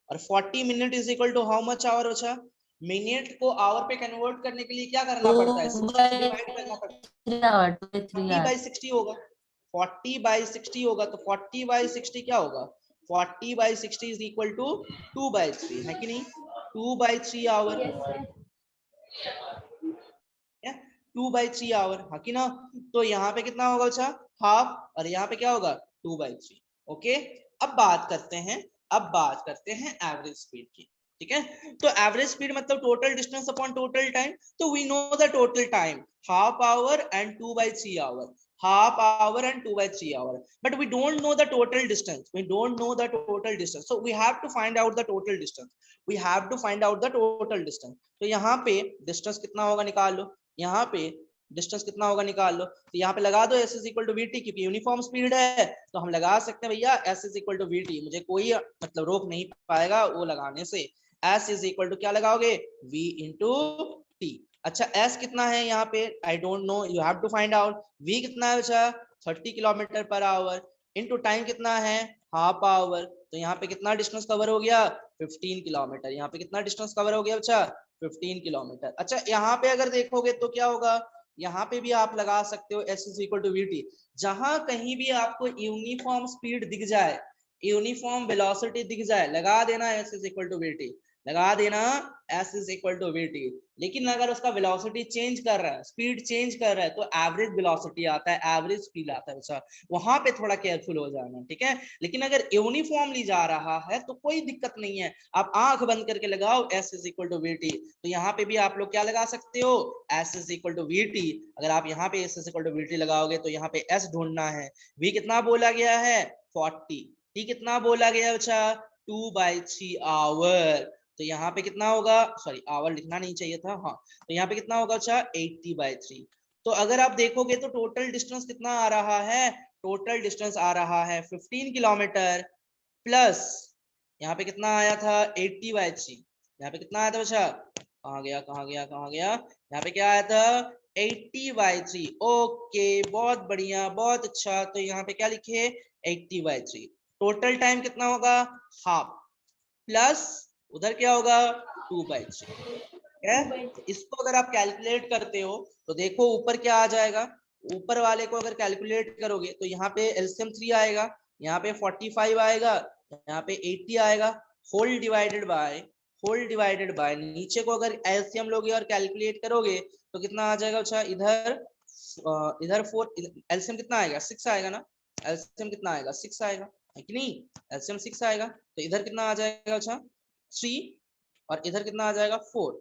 और 40 minute is equal to how much hour? अच्छा, मिनट को आवर पे कन्वर्ट करने के लिए क्या करना पड़ता है? 60 से डिवाइड करना पड़ता है। 3 आवर 3 40 आवर बाई 60 होगा, 40 बाई 60 होगा, तो 40 बाई 60 क्या होगा? 40 by 60 is equal to 2 by 3, है कि नहीं? 2 by 3 hour, Yes, sir. 2 by 3 hour, हाँ कि ना? तो यहाँ पे कितना होगा अच्छा? हाफ, और यहाँ पे क्या होगा? 2 बाई 3। ओके, अब बात करते हैं, एवरेज स्पीड की, ठीक है। तो एवरेज स्पीड मतलब total distance upon total time. तो we know the total time, half hour and 2 by 3 hour, half hour and 2 by 3 hour, but we don't know the total distance. So we have to find out the total distance. तो यहाँ पे डिस्टेंस कितना होगा निकाल लो, यहाँ पे डिस्टेंस कितना होगा निकाल लो। तो यहाँ पे लगा दो s is equal to v t, क्योंकि यूनिफॉर्म स्पीड है तो हम लगा सकते हैं भैया s is equal to v t, मुझे कोई मतलब रोक नहीं पाएगा वो लगाने से। s इज इक्वल टू क्या लगाओगे? v into t. अच्छा, s कितना है यहाँ पे? I don't know, you have to find out. v कितना है बच्चा? 30 kilometre per our, into time कितना है? Half hour. तो यहाँ पे कितना डिस्टेंस कवर हो गया? 15 किलोमीटर। यहाँ पे कितना डिस्टेंस कवर हो गया बच्चा? 15 किलोमीटर। अच्छा, यहाँ पे अगर देखोगे तो क्या होगा? यहाँ पे भी आप लगा सकते हो s is equal to v t. जहां कहीं भी आपको यूनिफॉर्म स्पीड दिख जाए, यूनिफॉर्म वेलोसिटी दिख जाए, लगा देना s is equal to v t, लगा देना s is equal to v t. लेकिन अगर उसका वेलोसिटी चेंज कर रहा है, स्पीड चेंज कर रहा है, तो एवरेज वेलोसिटी आता है, एवरेज स्पीड आता है। अच्छा, वहां पे थोड़ा केयरफुल हो जाना, ठीक है। लेकिन अगर यूनिफॉर्मली जा रहा है तो कोई दिक्कत नहीं है, आप आंख बंद करके लगाओ s is equal to v t. तो यहाँ पे भी आप लोग क्या लगा सकते हो? s is equal to v t. अगर आप यहाँ पे s is equal to v t लगाओगे तो यहाँ पे s ढूंढना है। v कितना बोला गया है? 40। t कितना बोला गया बच्चा? 2 by 3 आवर। तो यहाँ पे कितना होगा? सॉरी, आवर लिखना नहीं चाहिए था, हाँ। तो यहाँ पे कितना होगा अच्छा? 80 by 3। तो अगर आप देखोगे तो टोटल डिस्टेंस कितना आ रहा है? टोटल डिस्टेंस आ रहा है 15 किलोमीटर, प्लस यहाँ पे कितना आया था? 80 by 3। यहाँ पे कितना आया था बच्चा? कहाँ गया? यहाँ पे क्या आया था? 80 by 3। ओके, बहुत बढ़िया, बहुत अच्छा। तो यहाँ पे क्या लिखे? 80 by 3। टोटल टाइम कितना होगा? हाफ, प्लस उधर क्या होगा? 2 by 3 है। इसको अगर आप कैलकुलेट करते हो तो देखो ऊपर क्या आ जाएगा। ऊपर वाले को अगर कैलकुलेट करोगे तो यहाँ पे एलसीएम 3 आएगा, यहाँ पे 45 आएगा, यहाँ पे 80 आएगा, होल डिवाइडेड बाय नीचे को अगर एलसीएम लोगे और कैलकुलेट करोगे तो कितना आ जाएगा? अच्छा, इधर 4, एलसीएम कितना आएगा? 6 आएगा ना। एलसीएम कितना आएगा? 6 आएगा, है कि नहीं? एलसीएम 6 आएगा, तो इधर कितना आ जाएगा? अच्छा, 3, और इधर कितना आ जाएगा? 4।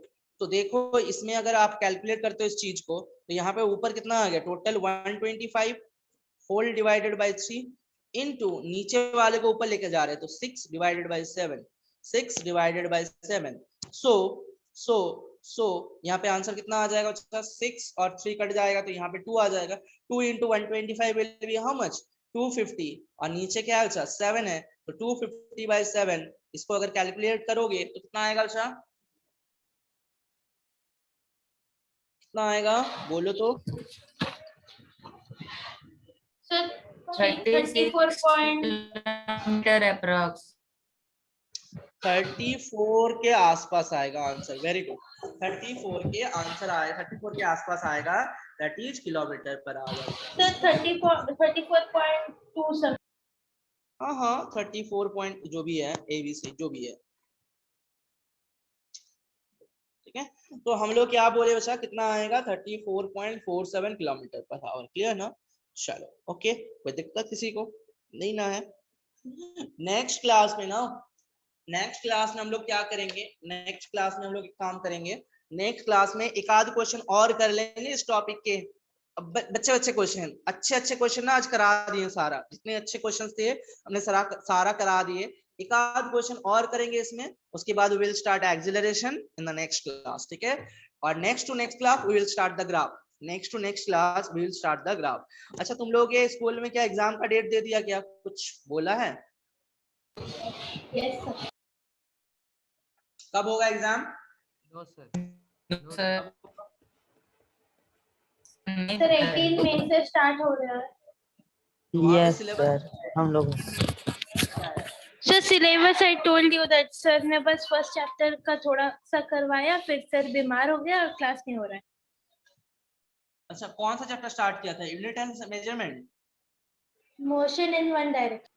तो देखो इसमें अगर आप कैलकुलेट करते हो इस चीज को तो यहाँ पे ऊपर कितना आ गया? Total 125 whole divided by 3 into नीचे वाले को ऊपर लेके जा रहे हैं तो 6 डिवाइडेड बाय 7, 6 डिवाइडेड बाय 7। सो यहाँ पे आंसर कितना आ जाएगा? 6 और 3 कट जाएगा तो यहाँ पे 2 आ जाएगा। 2 into 125 will be how much? 250। और नीचे क्या है? 7 है, तो 250 बाय 7, इसको अगर कैलकुलेट करोगे तो कितना आएगा? अच्छा, कितना आएगा? बोलो तो। Sir, 36 34 point. Kilometre approx. 34 के आसपास आएगा आंसर। वेरी गुड, 34 के आंसर आएगा, 34 के आसपास आएगा, that is kilometre per our. Sir 34.2 sir. हाँ 34 पॉइंट जो भी है, ABC जो भी है, ठीक है। तो हम लोग क्या बोले बच्चा, कितना आएगा, 34.47 किलोमीटर पर आवर। क्लियर ना? चलो ओके, कोई दिक्कत किसी को नहीं ना है। नेक्स्ट क्लास में हम लोग क्या करेंगे, नेक्स्ट क्लास में हम लोग एक काम करेंगे, नेक्स्ट क्लास में एक आध क्वेश्चन और कर लेंगे इस टॉपिक के। अब बच्चे क्वेश्चन, अच्छे क्वेश्चन ना आज करा दिए, सारा जितने अच्छे क्वेश्चन थे हमने सारा करा दिए। एक आध क्वेश्चन और करेंगे इसमें, उसके बाद we will start acceleration in the next class, ठीक है। और next to next class we will start the graph, next to next class we will start the graph. अच्छा, तुम लोग ये स्कूल में क्या एग्जाम का डेट दे दिया, क्या कुछ बोला है? Yes sir. कब होगा एग्जाम? नो सर, सर नहीं सर पता है। 18 मई से स्टार्ट हो रहा है। यस सर, हम लोग sir syllabus I told you that, sir ने बस फर्स्ट चैप्टर का थोड़ा सा करवाया, फिर सर बीमार हो गया और क्लास नहीं हो रहा है। अच्छा, कौन सा चैप्टर स्टार्ट किया था? Unit and measurement. Motion in one direction.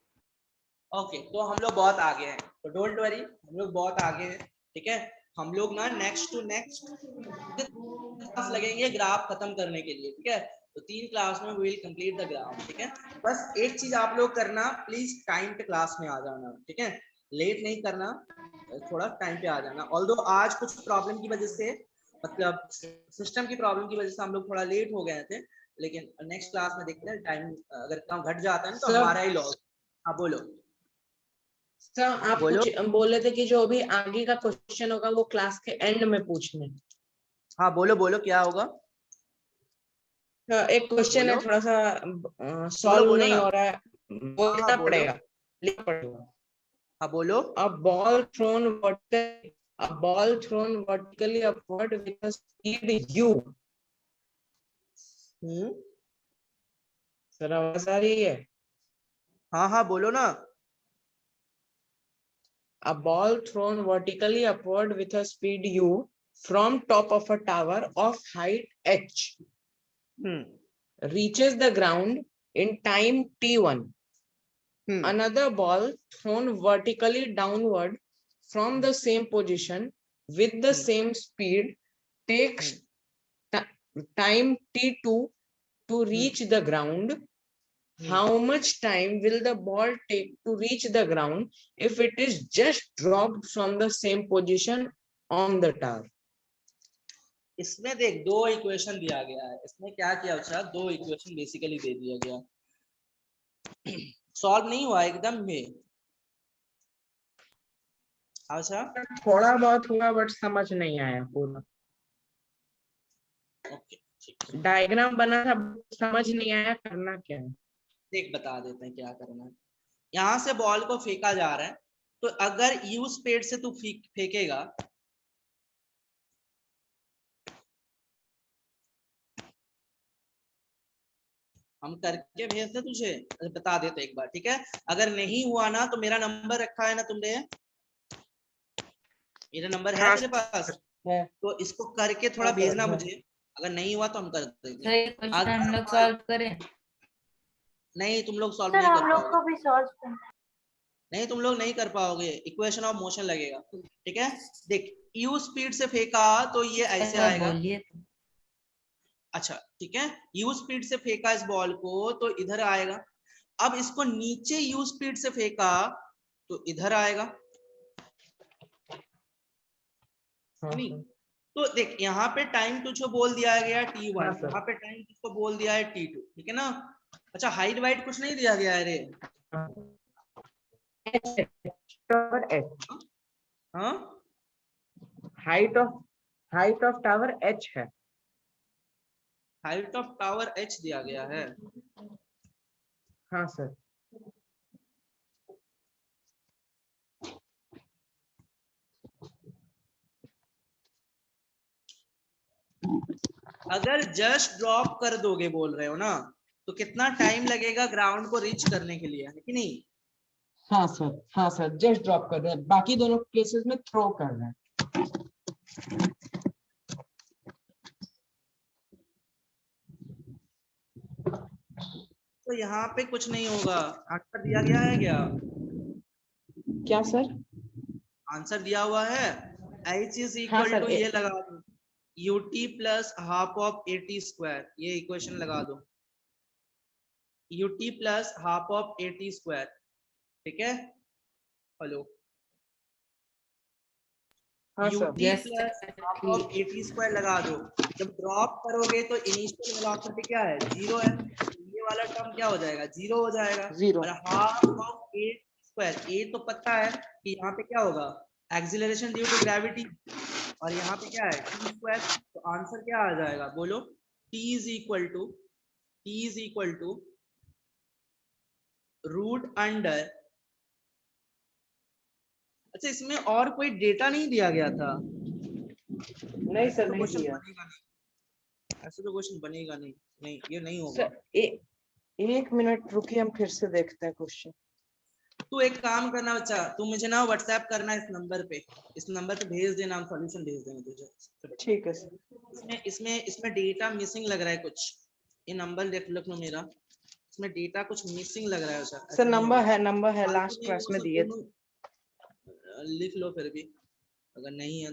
Okay, तो हम लोग बहुत आगे हैं, तो डोंट वरी, हम लोग बहुत आगे हैं, ठीक है। हम लोग ना नेक्स्ट टू नेक्स्ट क्लास लगेंगे ग्राफ खत्म करने के लिए, ठीक है। तो 3 क्लास में we will complete the graph, ठीक है। बस एक चीज आप लोग करना, प्लीज टाइम पे क्लास में आ जाना, ठीक है, लेट नहीं करना, थोड़ा टाइम पे आ जाना। ऑल्दो आज कुछ प्रॉब्लम की वजह से, मतलब सिस्टम की प्रॉब्लम की वजह से हम लोग थोड़ा लेट हो गए थे, लेकिन नेक्स्ट क्लास में देखते हैं, टाइम अगर कम घट जाता है ना तो Sir. हमारा ही लॉस। हाँ बोलो। सर आप बोलो। कुछ बोले थे कि जो भी आगे का क्वेश्चन होगा वो क्लास के एंड में पूछने। हाँ बोलो क्या होगा? एक क्वेश्चन है, बोलो। थोड़ा सा सॉल्व बोलो नहीं ना। हो रहा है, बोलना बोलो। पड़ेगा, लिखना पड़ेगा। हाँ बोलो। A ball thrown vertically, a ball thrown vertically upward with a speed u. Sir आवाज आ रही है? हाँ बोलो ना। A ball thrown vertically upward with a speed u from top of a tower of height h reaches the ground in time t1. Another ball thrown vertically downward from the same position with the same speed takes time t2 to reach the ground. How much time will the ball take to reach the ground if it is just dropped from the same position on the tower? इसमें देख, 2 इक्वेशन दिया गया है, इसमें क्या किया बच्चा, 2 इक्वेशन बेसिकली दे दिया गया, सॉल्व नहीं हुआ एकदम में। अच्छा थोड़ा बहुत हुआ बट समझ नहीं आया पूरा। ओके, ठीक। डायग्राम बना था, समझ नहीं आया करना क्या है। देख बता देते हैं क्या करना है। यहाँ से बॉल को फेंका जा रहा है, तो अगर यू स्पीड से तू फेंकेगा, हम करके भेजते तुझे, बता देते एक बार, ठीक है। अगर नहीं हुआ ना तो मेरा नंबर रखा है ना तुमने, मेरा नंबर है तेरे पास, तो इसको करके थोड़ा भेजना मुझे, अगर नहीं हुआ तो हम कर देंगे। सर ये क्वेश्चन हम लोग सॉल्व करें? नहीं, तुम लोग सॉल्व सर नहीं हम कर लोग पाओगे, को भी सॉल्व करना है। नहीं तुम लोग नहीं कर पाओगे, इक्वेशन ऑफ मोशन लगेगा, ठीक है। देख, यू स्पीड से फेंका तो ये ऐसे सर आएगा। बोलिए। अच्छा ठीक है, यू स्पीड से फेंका इस बॉल को तो इधर आएगा। अब इसको नीचे यू स्पीड से फेंका तो इधर आएगा, नहीं? तो देख यहाँ पे टाइम तुझको बोल दिया गया है t1, यहाँ पे टाइम तुझको बोल दिया है t2, ठीक है ना। अच्छा हाइट वाइट कुछ नहीं दिया गया है रे? हाँ हाइट ऑफ टावर h है। हाइट ऑफ टावर h दिया गया है। हाँ सर। अगर जस्ट ड्रॉप कर दोगे बोल रहे हो ना, तो कितना टाइम लगेगा ग्राउंड को रीच करने के लिए, है कि नहीं? हाँ सर जस्ट ड्रॉप कर रहे हैं, बाकी दोनों केसेस में थ्रो कर रहे हैं। तो यहाँ पे कुछ नहीं होगा, आंसर दिया गया है क्या? क्या सर? आंसर दिया हुआ है, h इज हाँ इक्वल सर, टू ये लगा दो ut plus half of at square, ये इक्वेशन लगा दो ut plus half of at square, ठीक है? हेलो, हाँ ut sir. Yes, plus sir, half ठीक। ऑफ at स्क्वायर लगा दो। जब ड्रॉप करोगे तो इनिशियल वेलोसिटी क्या है? 0 है, ये वाला टर्म क्या हो जाएगा? 0 हो जाएगा। 0 और half of a square, a तो पता है कि यहाँ पे क्या होगा, एक्सीलरेशन ड्यू टू ग्रेविटी, और यहाँ पे क्या है t स्क्वायर, तो आंसर क्या आ जाएगा बोलो? t is equal to root under, अच्छा इसमें और कोई डेटा नहीं दिया गया था? नहीं सर, तो नहीं क्वेश्चन दिया बनेगा नहीं, ऐसे तो क्वेश्चन बनेगा नहीं, नहीं ये नहीं होगा। सर। एक मिनट रुकिए, हम फिर से देखते हैं क्वेश्चन। तू एक काम करना बच्चा, तू मुझे ना व्हाट्सएप करना इस नंबर पे, भेज देना, हम सॉल्यूशन भेज देंगे तुझे। ठीक है सर। इसमें डेटा मिसिंग लग रहा है कुछ, ये नंबर लिख लो मेरा, इसमें डेटा कुछ मिसिंग लग रहा है सर। सर नंबर है, फालतू लास्ट नहीं क्लास वो में सब दिए थे। दोनों लिख लो फिर भी, अगर नहीं है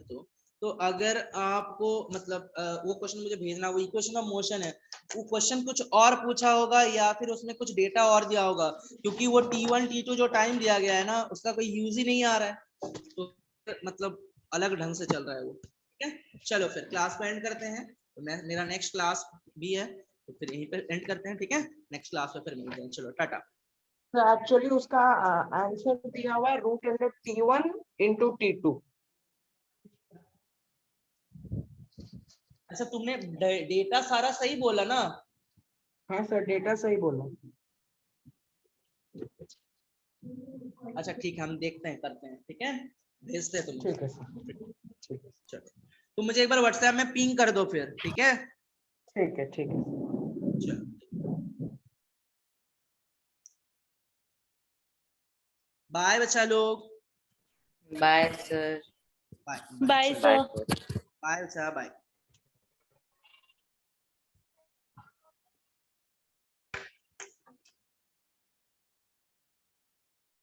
तो अगर आपको मतलब वो क्वेश्चन मुझे भेजना, वो इक्वेशन ऑफ मोशन है, वो क्वेश्चन कुछ और पूछा होगा या फिर उसमें कुछ डेटा और दिया होगा, क्योंकि वो t1 t2 जो टाइम दिया गया है ना, उसका कोई यूज ही नहीं आ रहा है, तो मतलब अलग ढंग से चल रहा है वो। ठीक है, चलो फिर क्लास को एंड करते हैं, तो मेरा नेक्स्ट क्लास भी है, तो फिर यहीं पे एंड करते हैं। ठीक है, नेक्स्ट क्लास में फिर मिलते हैं, चलो टाटा। तो एक्चुअली उसका आंसर दिया हुआ है root under t1 into t2। अच्छा तुमने डेटा सारा सही बोला ना? हाँ सर, डेटा सही बोला। अच्छा ठीक है, हम देखते हैं, करते हैं, ठीक है, भेजते हैं तुम। ठीक है सर, ठीक है। चलो तुम मुझे एक बार व्हाट्सएप में पिंग कर दो फिर, ठीक है? ठीक है, ठीक है। चलो बाय बच्चा लोग, Bye, sir. बाय बाय चलो सर। बाय बच्चा, बाय।